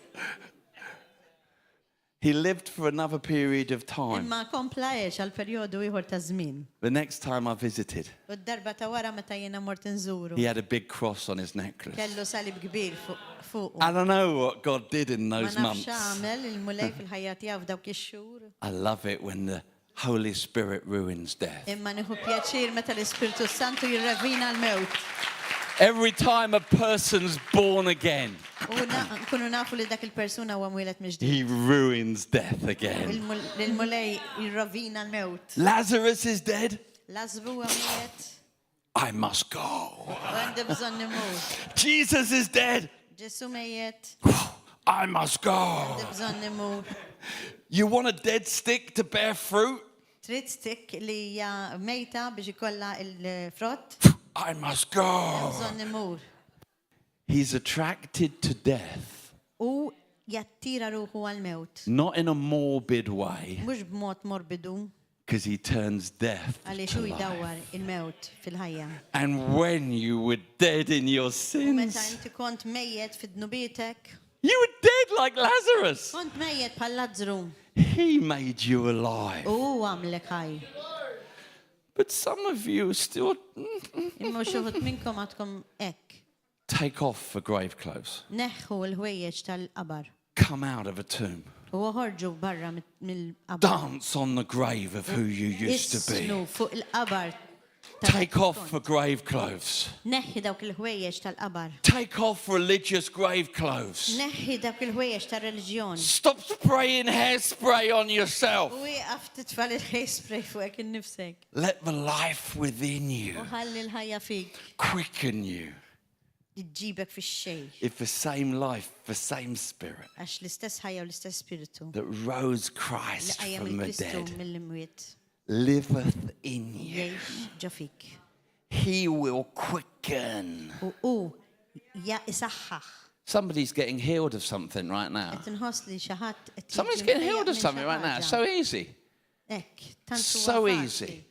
He lived for another period of time. Imma komplajiex għal perjodu ieħor ta' żmien. The next time I visited, U d-darba ta' wara meta jiena mort nżuru. he had a big cross on his necklace. Kellu salib kbir fuq. I don't know what God did in Ma those nafx months. għamel il-mulej fil-ħajja tiegħu f'dawk ix-xhur. I love it when the Holy Spirit ruins death. Imma nieħu pjaċir meta l-Ispirtu Santu jirravina l-mewt. Every time a person's born again, U nkunu nafu li dak il-persuna huwa mwieled miġdid. he ruins death again. Il-mulej jirravina l-mewt. Lazarus is dead. Lazru huwa miet. I must go. Għandi bżonn nimur. Jesus is dead. Ġesu mejjet. I must go. Għandi bżonn nimur. You want a dead stick to bear fruit? Trid stick li hija mejta biex ikollha il-frott. I must go. Bżonn nimur. He's attracted to death. U jattira ruħu għal-mewt. Not in a morbid way, Mhux b'mod morbidu, because he turns death għaliex to hu life. jdawwar il-mewt fil-ħajja. And when you were dead in your U meta sins, inti kont mejjed fid-dnubietek, you were dead like Lazarus. kont mejjed bħal Lazzru. He made you alive. U għamlek ħaj. But some of you are still Imma xuħut minnkom għadkom ek. take off for grave clothes. Neħħu l-ħwejjeġ tal-qabar. Come out of a tomb. U ħorġu barra mill-qabar. Dance on the grave of who you used to Isnu be. fuq il-qabar. Take off for grave clothes. Neħħi dawk il-ħwejjeġ tal-qabar. Take off religious grave clothes. Neħħi dawk il-ħwejjeġ tal-reliġjon. Stop spraying hairspray on yourself. U wieqaf titfal il-hairspray fuq innifsek. Let the life within U you ħalli l-ħajja fik. quicken you. Iġġibek fix-xej. If the same life, the same spirit Għax l-istess ħajja u l-istess spiritu. that rose Li Christ qajjem from the il-Kristu dead mill-imwiet. liveth in you, Jgħix ġo fik. he will quicken. U isaħħaħ. Somebody's getting healed of something right now. Qed inħoss li xi ħadd qed Somebody's jiġi getting mfejjaq healed of minn something xi right now. ħaġa. So easy. Hekk, tant huwa So faċli. easy.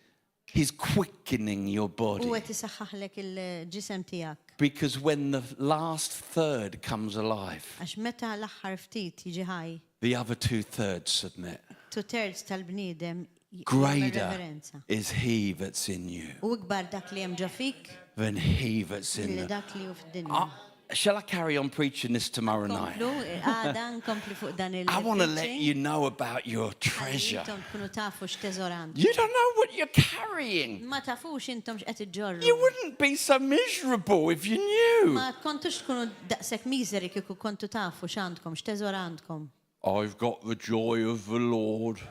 He's quickening your U body. qed isaħħaħlek il-ġisem tiegħek. Because when the last third comes alive, Għax meta l-aħħar ftit jiġi ħaj, the other 2/3 submit. 2/3 tal-bniedem jagħmel Greater reverenza. is he that's in you U ikbar dak li hemm ġo fik than he that's in milli the... dak li hu fid-dinja. Shall I carry on preaching this tomorrow night? Komplu, għada nkompli fuq dan il- I want to let you know about your Ħalli treasure. intom tkunu tafu x'teżorant. You don't know what you're carrying. Ma tafux intom x'qed iġġorru. You wouldn't be so miserable if you knew. Ma kontux tkunu daqshekk miżeri kieku kontu tafu x'għandkom, x'teżorantkom. I've got the joy of the Lord.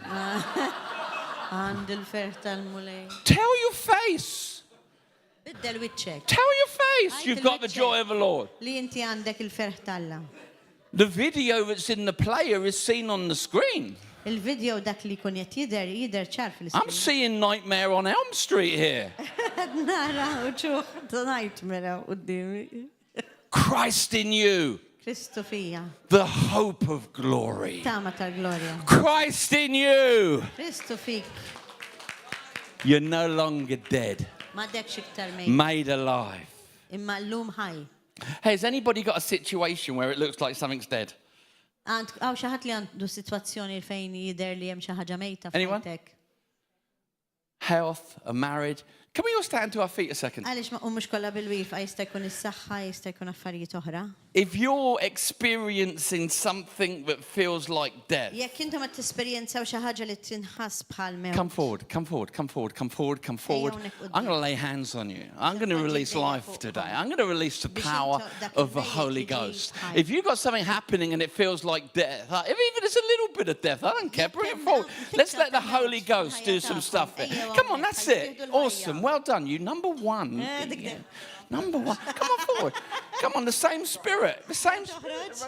Għand il-ferħ tal-mulej. Tell your face. Biddel wiċċek. Tell your face Għajt you've got the il-wiċċek joy of the Lord. Li inti għandek il-ferħ talla. The video that's in the player is seen on the screen. Il-video dak li kun jider ċar I'm fil-iskin. seeing Nightmare on Elm Street here. Nara u ċuħ, donajt mera u d-dimi. Christ in you, Kristu fija, the hope of glory. tama tal-glorja. Christ in you. Kristu fik, You're no longer dead, ma dekx iktar mej. made alive. Imma l-lum ħaj. Hey, has anybody got a situation where it looks like something's dead? Għaw xaħat li għandu situazzjoni fejn jider li jem xaħġa mejta Anyone? f'ħajtek. Health, a marriage. Can we all stand to our feet a second? Għalix ma mux kolla bil-wifa, jista jkun is-saħħa, jista jkun affarijiet oħra. If you're experiencing something that feels like death, Jekk intom qed tesperjenzaw xi ħaġa li tinħass bħal mewt. come forward, come forward, come forward, come forward, come forward. I'm going to lay hands on you. I'm going to release life today. I'm going to release the power of the Holy Ghost. If you've got something happening and it feels like death, if even it's a little bit of death, I don't care, bring it forward. Let's let the Holy Ghost do some stuff here. Come on, that's it. Awesome. Well done. You number one. Yeah. Number one. Come on forward. Come on, the same spirit. The same spirit.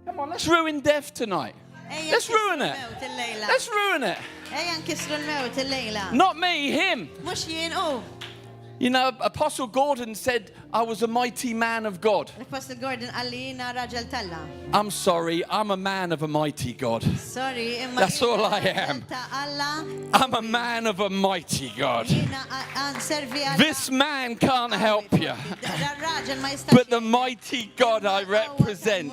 Come on, let's ruin death tonight. Let's ruin it. Let's ruin it. Ejja nkissru l-mewt il-lejla. Not me, him. Mux jien u. You know, Apostle Gordon said, I was a mighty man of God. Apostle Gordon għalli jina raġel talla. I'm sorry, I'm a man of a mighty God. Sorry, imma That's all I am. ta' Alla. I'm a man of a mighty God. Jina servi Alla. This man can't help you, Raġel ma jistax. but the mighty God I represent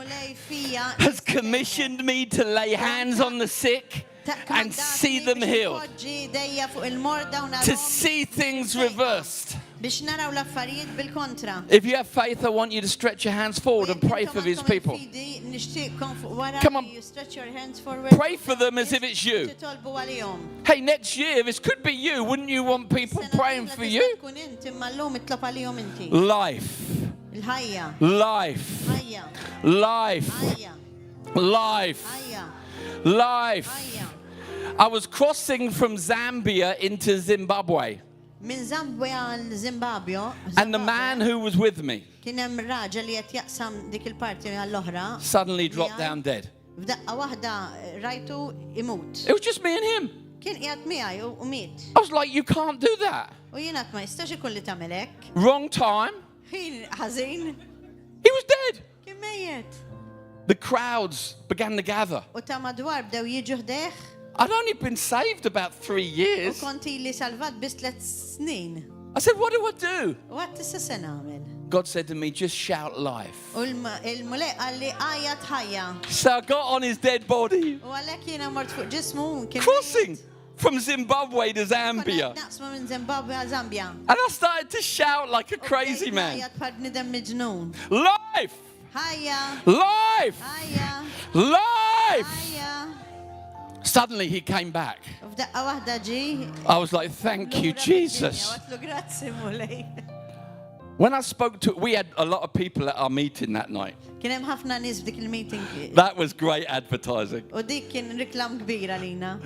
has commissioned me to lay hands on the sick and see them healed, to see things reversed. Biex naraw l-affarijiet bil-kontra. If you have faith, I want you to stretch your hands forward and pray for these people. Come on. Pray for them as if it's you. Hey, next year, this could be you. Wouldn't you want people praying for you? Life. Life. Life. Life. Life. I was crossing from Zambia into Zimbabwe. Min Zimbabwe għal Zimbabwe. And the man who was with me Kien hemm raġel li qed jaqsam dik il-parti għall-oħra. suddenly dropped down dead. F'daqqa waħda rajtu imut. It was just me and him. Kien qiegħed miegħi u miet. I was like, you can't do that. U jiena ma jistax ikun li tagħmel hekk. Wrong time. Ħin ħażin. He was dead. Kien mejjed. The crowds began to gather. U ta' madwar bdew jiġu ħdeħ. I'd only been saved about 3 U years. konti li salvat bis 3 snin. I said, what do I do? U għat tista' se nagħmel. God said to me, just shout life. U il-mulej għalli għajja tħajja. So I got on his dead body, U għalhekk jiena mort fuq ġismu. crossing from Zimbabwe to Zambia. Naqsma minn Zimbabwe għal Zambia. And I started to shout like a crazy man. Ħajja tfad nidem miġnun. Life! Ħajja. Life! Ħajja. Life! Ħajja. Suddenly he came back. U f'daqqa waħda ġi. I was like, thank you, Jesus. Għatlu grazzi mulej. When I spoke to, we had a lot of people at our meeting that night. Kien hemm ħafna nies f'dik il-meeting. That was great advertising. U dik kien riklam kbira lina.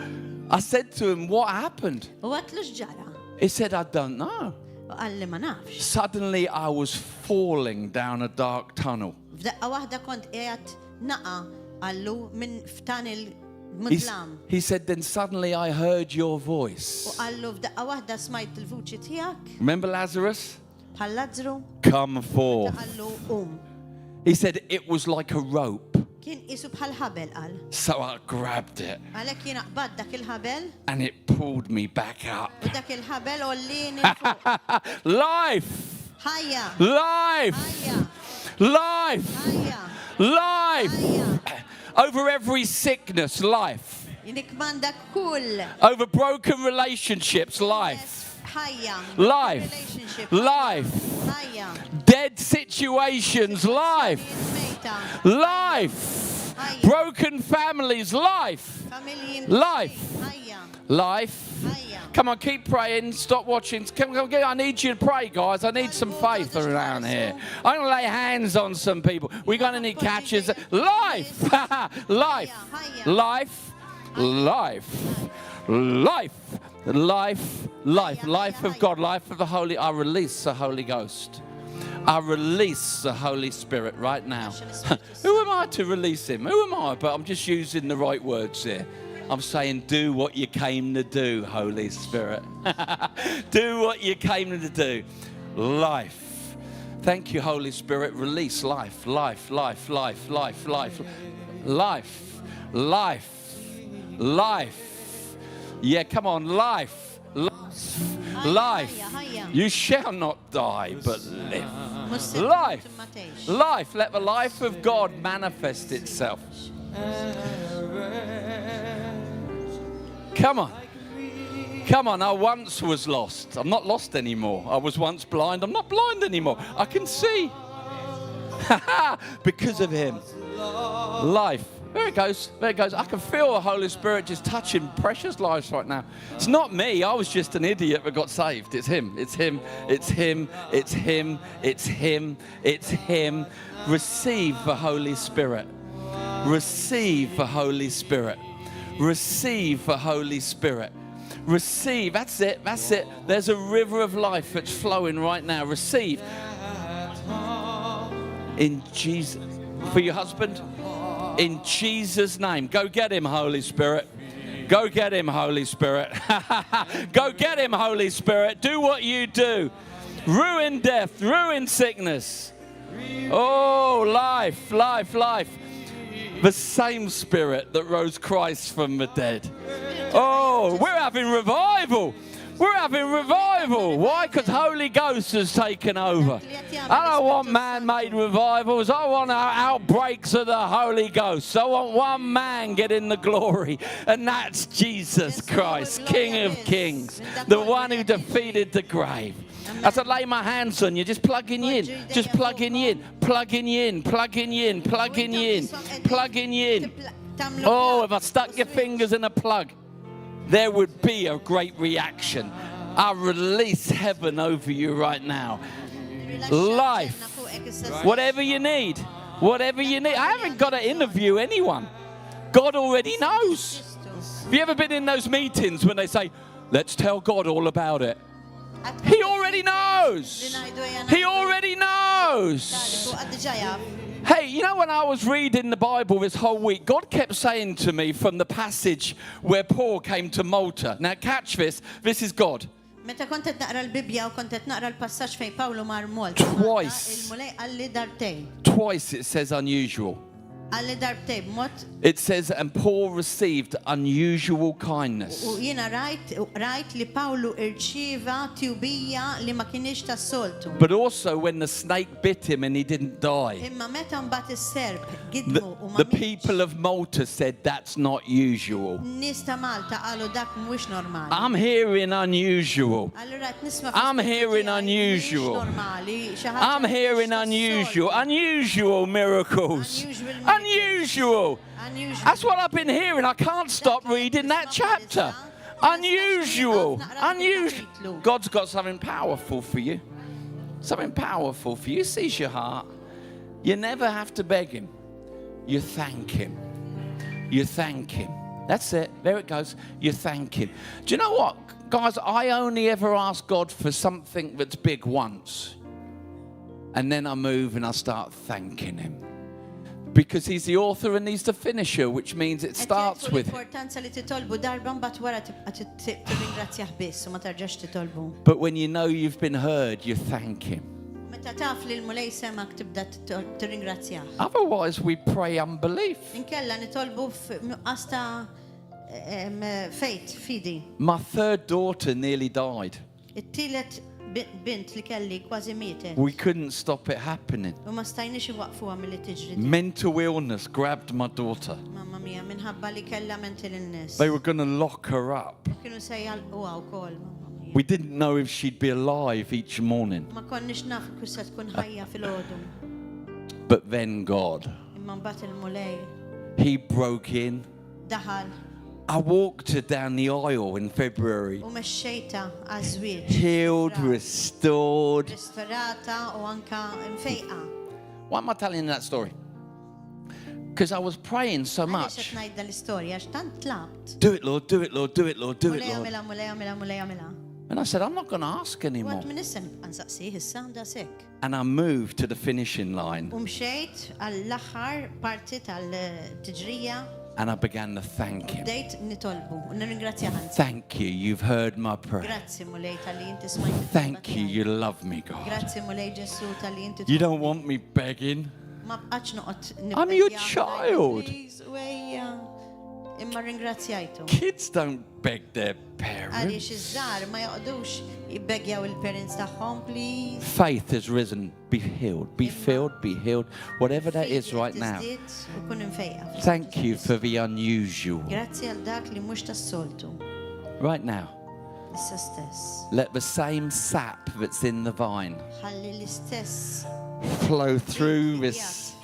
I said to him, what happened? U għatlu x'ġara. He said, I don't know. U għalli ma nafx. Suddenly I was falling down a dark tunnel. F'daqqa waħda kont qiegħed naqa għallu minn f'tan He, il-mudlam. he said, then suddenly I heard your U voice. għallu f'daqqa waħda smajt il-vuċi tiegħek Remember Lazarus? bħal Lazzru. Come forth. Għallu He said, it was like a rope. Kien isu bħal ħabel qal. So I grabbed it Għalhekk jiena qbad dak il-ħabel and it pulled me back up. u dak il-ħabel ollini fuq. Life! Ħajja. Life! Ħajja. Life! Ħajja. Life! Ħajja. Over every sickness, life. Jinikmandak kull. Over broken relationships, life. Ħajja. Life. Relationship. Life. Ħajja. Dead situations, life. Mejta. Life. Broken families, life. Familji. Life. Ħajja. Life. Ħajja. Come on, keep praying. Stop watching. Come, I need you to pray, guys. I need some faith around here. I'm going to lay hands on some people. We're going to need catches. Life. Life. Life. Life. Life. Life. Life. Life of God. Life of the Holy. I release the Holy Ghost. I release the Holy Spirit right now. Who am I to release him? Who am I? But I'm just using the right words here. I'm saying, do what you came to do, Holy Spirit. Do what you came to do. Life. Thank you, Holy Spirit. Release life, life, life, life, life, life, life, life, life. Yeah, come on, life, life, life. You shall not die, but live. Life, life. Let the life of God manifest itself. Come on. Come on, I once was lost. I'm not lost anymore. I was once blind. I'm not blind anymore. I can see. Because of him. Life. There it goes. There it goes. I can feel the Holy Spirit just touching precious lives right now. It's not me. I was just an idiot that got saved. It's him. It's him. It's him. It's him. It's him. It's him. Receive the Holy Spirit. Receive the Holy Spirit. Receive the Holy Spirit. Receive. That's it. That's it. There's a river of life that's flowing right now. Receive. In Jesus. For your husband? In Jesus' name. Go get him, Holy Spirit. Go get him, Holy Spirit. Go get him, Holy Spirit. Do what you do. Ruin death. Ruin sickness. Oh, life, life, life. The same Spirit that rose Christ from the dead. Oh, we're having revival. We're having revival. Why? Because Holy Ghost has taken over. I don't want man-made revivals. I want outbreaks of the Holy Ghost. I want one man getting the glory, and that's Jesus Christ, King of Kings, the one who defeated the grave. As I lay my hands on you, just plugging you in, just plugging you in, plugging you in, plugging you in, plugging you in, plugging you in. Oh, if I stuck your fingers in a plug, there would be a great reaction. I release heaven over you right now. Life, whatever you need, whatever you need. I haven't got to interview anyone. God already knows. Have you ever been in those meetings when they say, let's tell God all about it? He already knows. He already knows. Hey, you know, when I was reading the Bible this whole week, God kept saying to me from the passage where Paul came to Malta. Now catch this. This is God. Meta kontet naqra l-Bibja u kontet naqra l-passaġġ fejn Pawlu mar Malta. Twice. Il-mulej qalli darbtejn. Twice it says unusual. Qalli darbtejn b'mod. It says, and Paul received unusual kindness. U jiena rajt li Pawlu irċieva tjubija li ma kienx tas-soltu. But also when the snake bit him and he didn't die. Imma meta mbagħad is-serb gidmu u ma The people of Malta said that's not usual. Nies ta' Malta qalu dak mhuwiex normali. I'm hearing unusual. Allura qed nisma' I'm hearing unusual. I'm hearing unusual. Unusual miracles. Unusual. That's what I've been hearing. I can't stop reading that chapter. Unusual. Unusual. God's got something powerful for you. Something powerful for you. He sees your heart. You never have to beg him. You thank him. You thank him. That's it. There it goes. You thank him. Do you know what? Guys, I only ever ask God for something that's big once. And then I move and I start thanking him. Because he's the author and he's the finisher, which means it starts with him. But when you know you've been heard, you thank him. Otherwise, we pray unbelief. My third daughter nearly died. Bint li kelli kważi mietet. We couldn't stop it happening. U ma stajniex iwaqfuha milli tiġri. Mental illness grabbed my daughter. Mamma mia, minħabba li kellha mental illness. They were going to lock her up. Kienu se jgħalquha wkoll, mamma mia. We didn't know if she'd be alive each morning. Ma konniex nafu kif se tkun ħajja filgħodu. But then God. Imma mbagħad il-mulej. He broke in. Daħal. I walked her down the aisle in February. Healed, restored. Why am I telling you that story? Because I was praying so much. Do it, Lord, do it, Lord, do it, Lord, do it, Lord. And I said, I'm not going to ask anymore. And I moved to the finishing line. And I began to thank him. Thank you, you've heard my prayer. Thank you, you love me, God. You don't want me begging. I'm your child. Kids don't beg their parents. Faith has risen. Be healed, be filled, be healed. Whatever that is right now. Thank you for the unusual. Right now. Let the same sap that's in the vine flow through this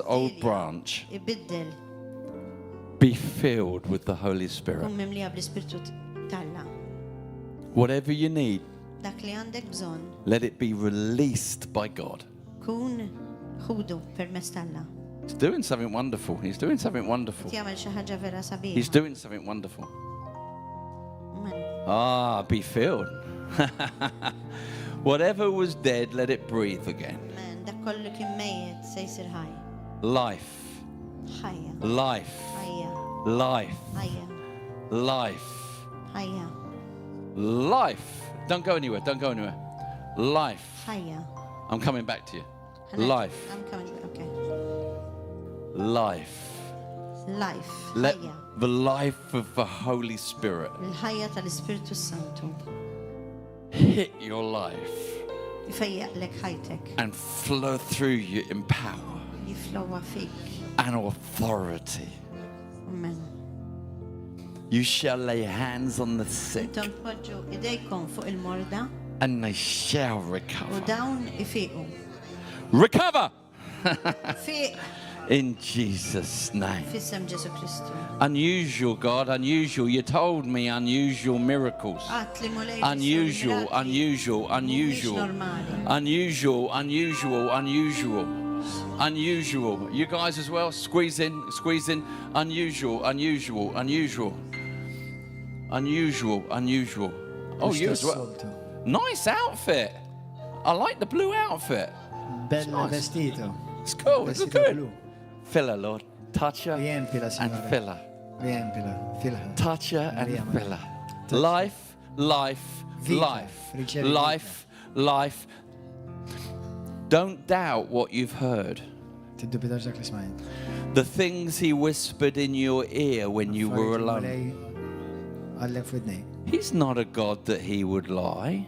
old branch. Be filled with the Holy Spirit. Whatever you need, let it be released by God. He's doing something wonderful. He's doing something wonderful. He's doing something wonderful. Ah, be filled. Whatever was dead, let it breathe again. Life. Life. Life. Life. Life. Don't go anywhere. Don't go anywhere. Life. I'm coming back to you. Life. I'm coming. Okay. Life. Life. Let the life of the Holy Spirit hit your life and flow through you in power and authority. Amen. You shall lay hands on the sick and they shall recover. Recover! In Jesus' name. Unusual, God, unusual. You told me unusual miracles. Unusual, unusual, unusual. Unusual, unusual, unusual. Unusual. You guys as well? Squeeze in, squeeze in. Unusual, unusual, unusual. Unusual, unusual. Oh, you as well. Nice outfit. I like the blue outfit. Bella vestito. It's cool. It's Vestito good. blu. Fill her, Lord. Touch her Riempila, and Signore. fill her. Riempila, fila. Touch her and Maria, fill her. Life, life, Vita. life. Ricevi Life, life. Don't doubt what you've heard. Tiddubitax dak li smajt. The things he whispered in your ear when you were alone. Għallek f'idnej. He's not a God that he would lie.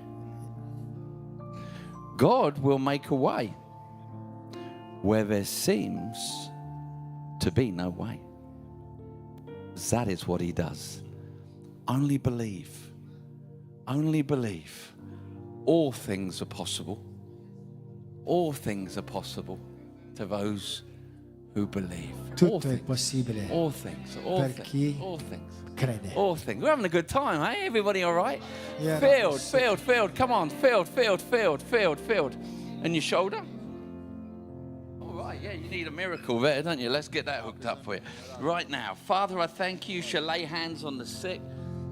God will make a way where there seems to be no way. That is what he does. Only believe. Only believe. All things are possible. All things are possible to those who believe. All Tutto è things. possibile All things. All per things. chi All things. crede. All things. We're having a good time, eh? Everybody all right? Yeah. Field. Come on, field. And your shoulder? All right, yeah, you need a miracle there, don't you? Let's get that hooked up for you. Right now, Father, I thank you shall lay hands on the sick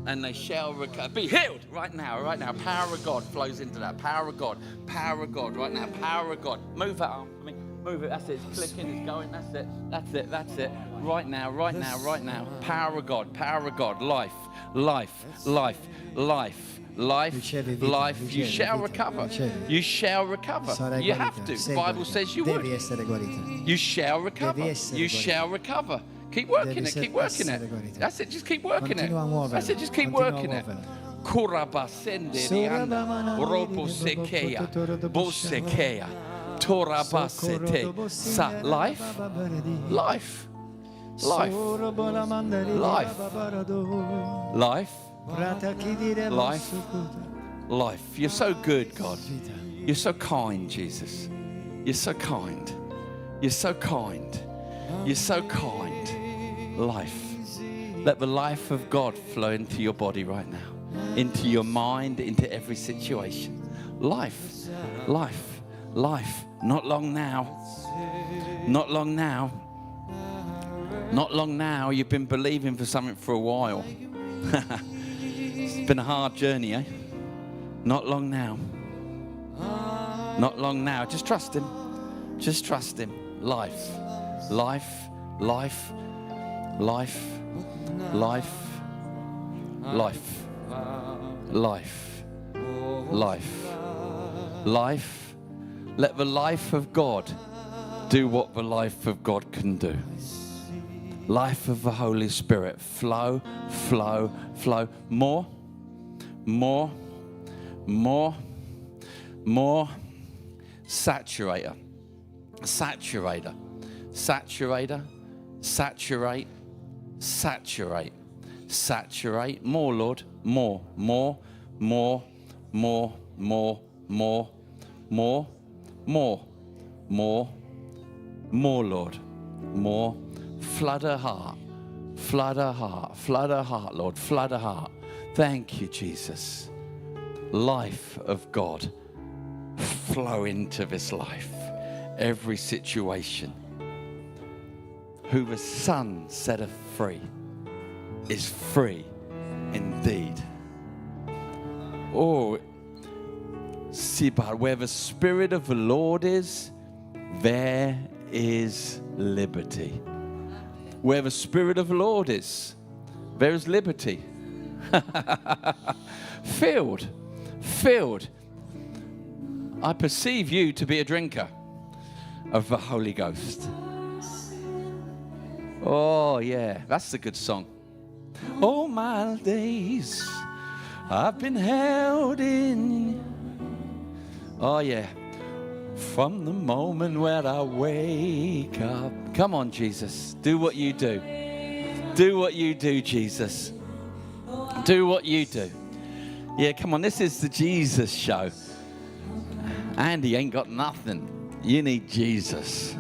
and they shall be healed right now. Power of God flows into that. Power of God right now. Power of God. Move that arm. Move it. That's it. It's clicking. It's going. That's it. Right now. Power of God. Life. You shall recover. You shall recover. Sarai You guarita. have to. Sei The Bible guarita. says you Devi would. essere guarita. You shall recover. Devi essere You guarito. shall recover. Keep working Devi it. Keep working essere it. guarito. That's it. Just keep working it. Continua a muoverla. That's it. Just keep Continua a working it. muoverla. Kurabasende rianda. Robosekea. Bosekea. Torabasete. Sa. Life. Life. Life. Life. You're so good, God. You're so kind, Jesus. You're so kind. You're so kind. You're so kind. Life. Let the life of God flow into your body right now, into your mind, into every situation. Life. Not long now. Not long now. You've been believing for something for a while. It's been a hard journey, eh? Not long now. Just trust him. Life. Let the life of God do what the life of God can do. Life of the Holy Spirit. Flow. More. Saturator. Saturate. More, Lord. More, Lord. More. Flood her heart, Lord. Flood her heart. Thank you, Jesus. Life of God. Flow into this life. Every situation. Who the Son setteth free is free indeed. Oh, Sibt, where the Spirit of the Lord is, there is liberty. Where the Spirit of the Lord is, there is liberty. Filled. I perceive you to be a drinker of the Holy Ghost. Oh, yeah, that's a good song. All my days I've been held in. Oh, yeah. From the moment where I wake up. Come on, Jesus. Do what you do. Do what you do, Jesus. Do what you do. Yeah, come on. This is the Jesus show. Andy ain't got nothing. You need Jesus.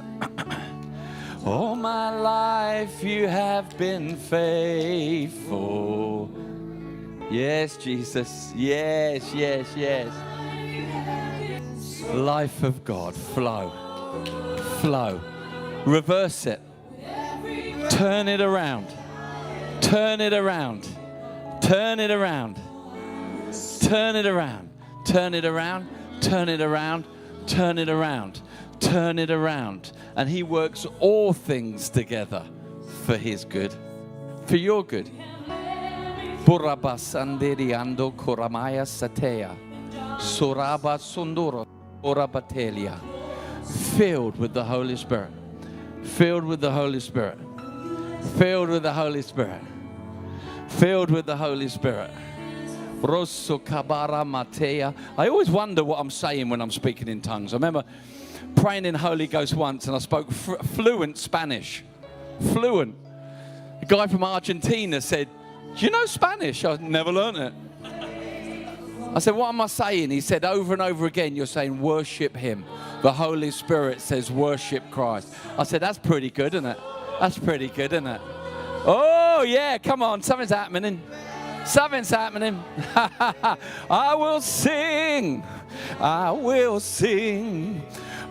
All my life you have been faithful. Yes, Jesus. Yes. Life of God, flow. Reverse it. Turn it around. turn it around, turn it around, turn it around, turn it around. And he works all things together for his good, for your good. Buraba sandiriando koramaya satea, soraba sundoro, orabatelia. Filled with the Holy Spirit. Filled with the Holy Spirit. Filled with the Holy Spirit. Filled with the Holy Spirit. Rosso kabara matea. I always wonder what I'm saying when I'm speaking in tongues. I remember praying in Holy Ghost once and I spoke fluent Spanish. Fluent. A guy from Argentina said, "Do you know Spanish?" I never learned it. I said, "What am I saying?" He said, "Over and over again, you're saying worship him. The Holy Spirit says worship Christ." I said, "That's pretty good, isn't it? That's pretty good, isn't it?" Oh, yeah, come on, something's happening. Something's happening. I will sing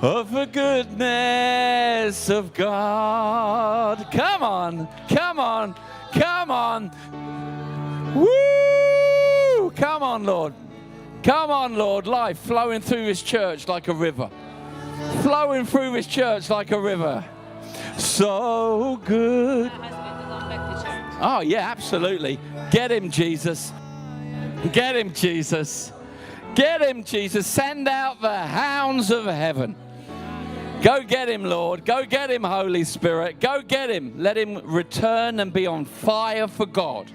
of the goodness of God. Come on, come on, come on. Woo! Come on, Lord. Come on, Lord. Life flowing through his church like a river. Flowing through his church like a river. So good. Oh, yeah, absolutely. Get him, Jesus. Get him, Jesus. Get him, Jesus. Send out the hounds of heaven. Go get him, Lord. Go get him, Holy Spirit. Go get him. Let him return and be on fire for God,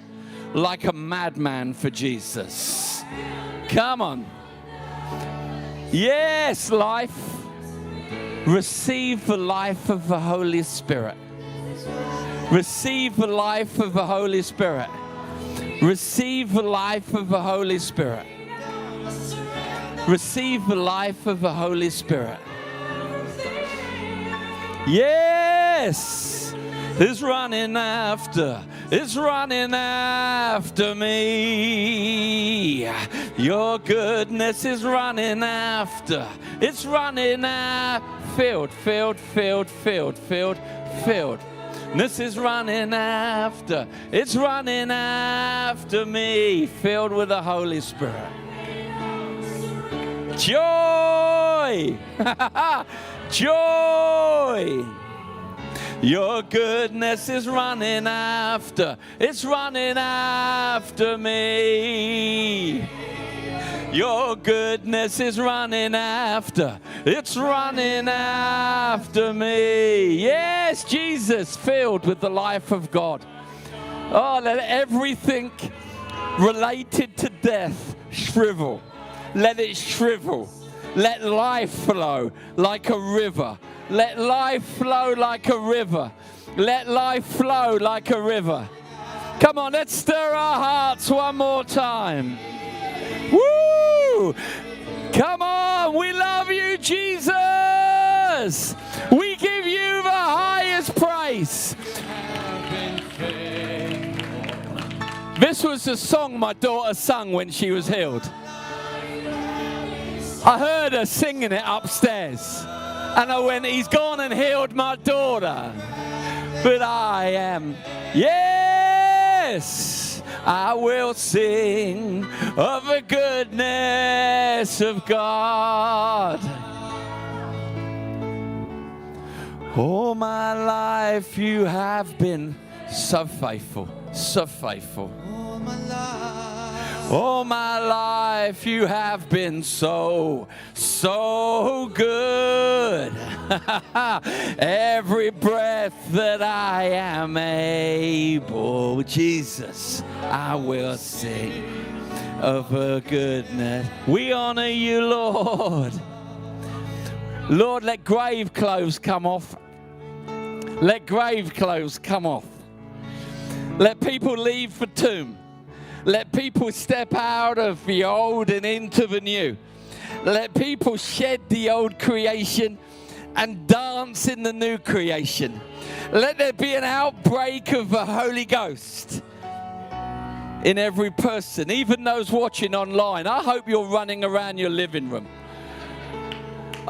like a madman for Jesus. Come on. Yes, life. Receive the life of the Holy Spirit. Receive the life of the Holy Spirit. Receive the life of the Holy Spirit. Receive the life of the Holy Spirit. Yes! It's running after me. Your goodness is running after. It's running after. Filled. This is running after. It's running after me. Filled with the Holy Spirit. Joy! Joy! Your goodness is running after. It's running after me. Your goodness is running after. It's running after me. Yes, Jesus, filled with the life of God. Oh, let everything related to death shrivel. Let it shrivel. Let life flow like a river. Let life flow like a river. Let life flow like a river. Come on, let's stir our hearts one more time. Woo! Come on, we love you, Jesus. We give you the highest praise. This was the song my daughter sung when she was healed. I heard her singing it upstairs. And I went, he's gone and healed my daughter. But I am, yes, I will sing of the goodness of God. All my life you have been so faithful, so faithful. All my life you have been so, so good. Every breath that I am able, Jesus, I will sing of her goodness. We honor you, Lord. Lord, let grave clothes come off. Let grave clothes come off. Let people leave the tomb. Let people step out of the old and into the new. Let people shed the old creation and dance in the new creation. Let there be an outbreak of the Holy Ghost in every person, even those watching online. I hope you're running around your living room.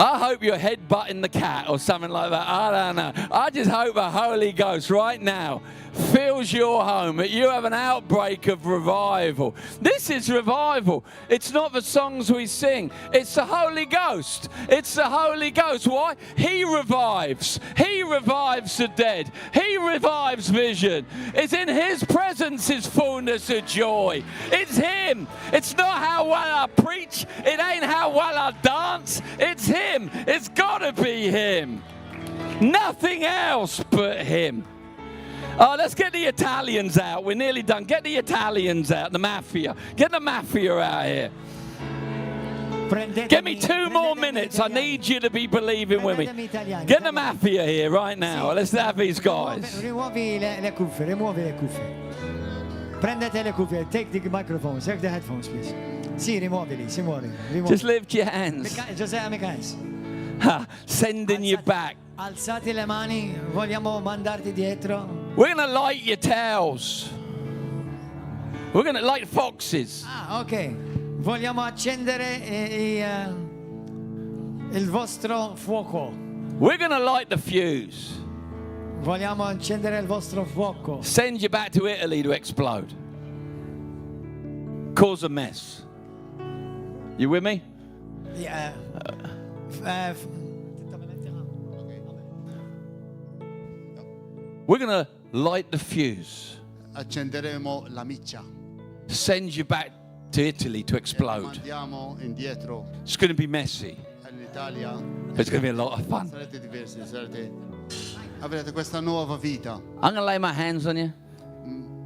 I hope you're headbutting the cat or something like that. I don't know. I just hope the Holy Ghost right now fills your home, that you have an outbreak of revival. This is revival. It's not the songs we sing. It's the Holy Ghost. It's the Holy Ghost. Why? He revives. He revives the dead. He revives vision. It's in His presence is fullness of joy. It's Him. It's not how well I preach. It ain't how well I dance. It's Him. It's got to be Him. Nothing else but Him. Oh, let's get the Italians out. We're nearly done. Get the Italians out, the mafia. Get the mafia out here. Give me 2 more minutes. I need you to be believing with me. Get the mafia here right now. Let's have these guys. Rimuovi le cuffie, rimuovi le cuffie. Prendete le cuffie. Take the microphones. Take the headphones, please. Sì, rimuovili, si muovi. Just lift your hands. José, make hands. Sending you back. Alzati le mani, vogliamo mandarti dietro. We're going to light your tails. We're going to light foxes. Ah, ok. Vogliamo accendere il vostro fuoco. We're going to light the fuse. Vogliamo accendere il vostro fuoco. Send you back to Italy to explode. Cause a mess. You with me? Yeah. We're going to light the fuse. Accenderemo la miccia. Send you back to Italy to explode. Mandiamo indietro It's going to be messy. all'Italia. It's going to be a lot of fun. Sarete diversi, avrete questa nuova vita. I'm going to lay my hands on you.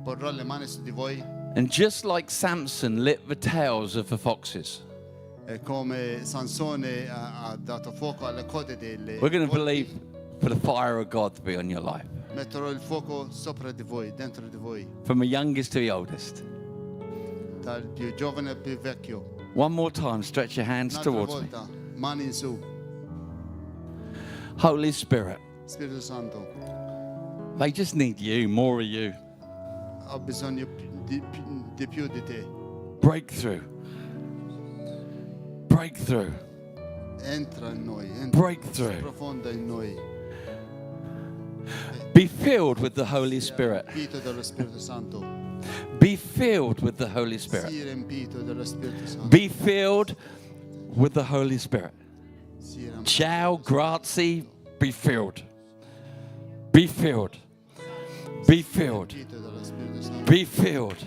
Porrò le mani su di voi. And just like Samson lit the tails of the foxes, E come Sansone ha dato fuoco alle code delle we're going to volpi, believe for the fire of God to be on your life. metterò il fuoco sopra di voi, dentro di voi, From the youngest to the oldest. dal più giovane al più vecchio. One more time, stretch your hands Un'altra towards me. volta, mani in su. Holy Spirit, Spirito Santo, they just need you, more of you. ho bisogno di più di te. Breakthrough. Breakthrough. Entra in noi, Breakthrough. profonda in noi. Be filled with the Holy Spirit. Riempito dello Spirito Santo. Be filled with the Holy Spirit. Sii riempito dello Spirito Santo. Be filled with the Holy Spirit. Sii riempito. Ciao, grazie, be filled. Be filled. Be filled. Riempito dello Spirito Santo. Be filled.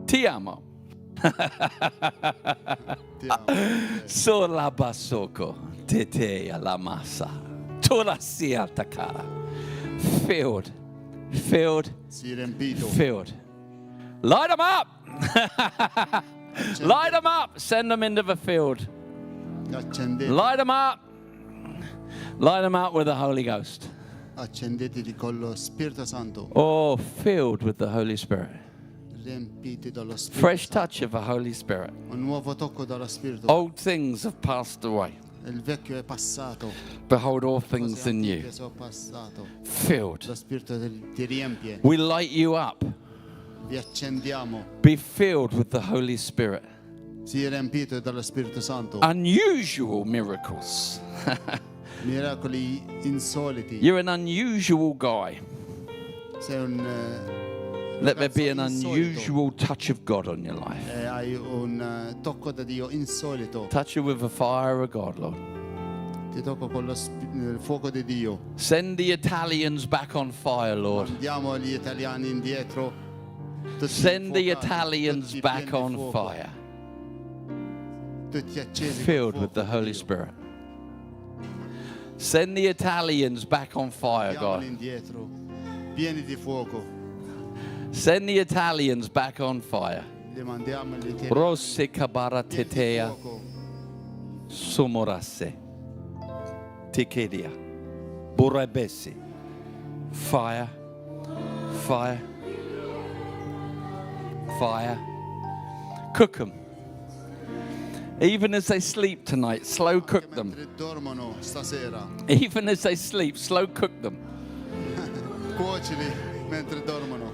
Ti amo. Ti amo. Sola basoko, tete la massa. Toda sia takara. Filled. Filled. Sii riempito. Filled. Light them up. Light them up. Send them into the field. Accendete. Light them up. Light them up with the Holy Ghost. Accendeteli con lo Spirito Santo. Oh, filled with the Holy Spirit. Riempiti dallo Spirito Fresh Santo. touch of the Holy Spirit. Un nuovo tocco dallo Spirito. Old things have passed away. Il vecchio è passato. Behold, all Cose things are new. antiche sono passato. Filled. Lo Spirito ti riempie. We light you up. Vi accendiamo. Be filled with the Holy Spirit. Sii riempito dallo Spirito Santo. Unusual miracles. Miracoli insoliti. You're an unusual guy. Sei un Let there be an ragazzo insolito. unusual touch of God on your life. Hai un tocco da Dio insolito. Touch you with the fire of God, Lord. Ti tocco con il fuoco di Dio. Send the Italians back on fire, Lord. Mandiamo gli italiani indietro. Tutti Send the infuocati, Italians tutti back pieni di on fuoco, fire. Tutti accesi col Filled fuoco with the di Holy Dio. Spirit. Send the Italians back on fire, Mandiamoli God. indietro, pieni di fuoco. Send the Italians back on fire. Li mandiamo gli italiani Rosse pieni di kabaratetea fuoco. sumorasse. Tikedia. Burebesi. Fire. Fire. Fire. Cook them. Even as they sleep tonight, slow cook them. Mentre dormono stasera, Even as they sleep, slow cook them. cuocili mentre dormono.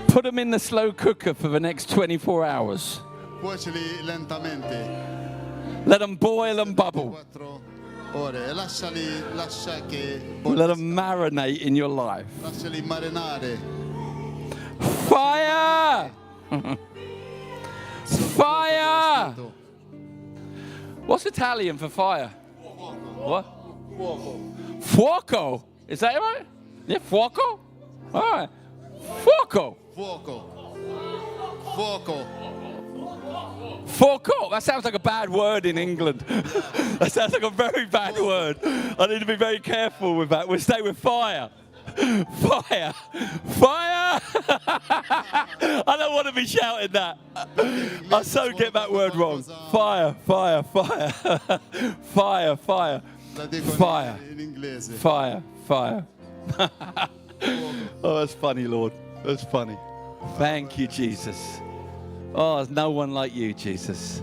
Put them in the slow cooker for the next 24 hours. Cuocili lentamente. Let them boil and bubble. 4 ore. Lascia che Let them marinate in your life. lasciali marinare. Fire! Fire! What's Italian for fire? What? Fuoco. Is that right? Yeah, fuoco? All right. Fuoco. Fuoco. Fuoco. Fuoco. That sounds like a bad word in England. That sounds like a very bad word. I need to be very careful with that. We'll stay with fire. Fire! Fire! I don't want to be shouting that. I so get that word wrong. Fire, fire, fire. Fire, fire. La dico Fire. in inglese. Fire, fire. Oh, that's funny, Lord. That's funny. Thank you, Jesus. Oh, there's no one like you, Jesus.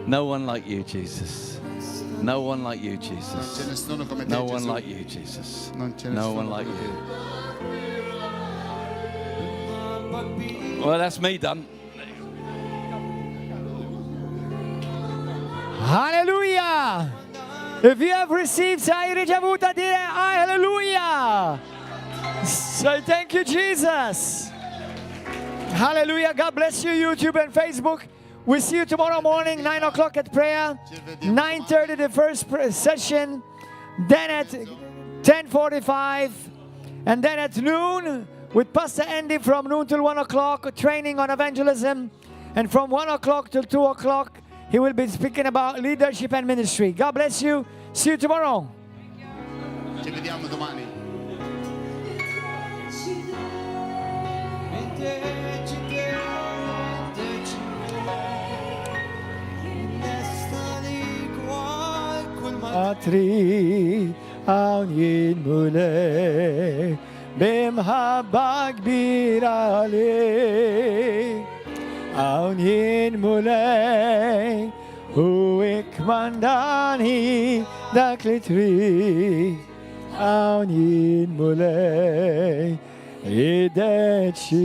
No one like you, Jesus. No one like you, Non c'è Jesus. nessuno come te, No one Gesù. like you, Jesus. Non c'è No nessuno one like come you. te. Well, that's me done. Hallelujah! If you have received, se hai ricevuto, dire hallelujah! Say thank you, Jesus! Hallelujah! God bless you, YouTube and Facebook. We'll see you tomorrow morning, 9 o'clock at prayer, 9:30 the first session, then at 10:45, and then at noon with Pastor Andy from noon till 1 o'clock, training on evangelism, and from 1 o'clock till 2 o'clock, he will be speaking about leadership and ministry. God bless you. See you tomorrow. Ci vediamo domani. Atri għawnin mulej bimħabba kbira li għawnin mulej u ikmandani dak li tri għawnin mulej ideċidej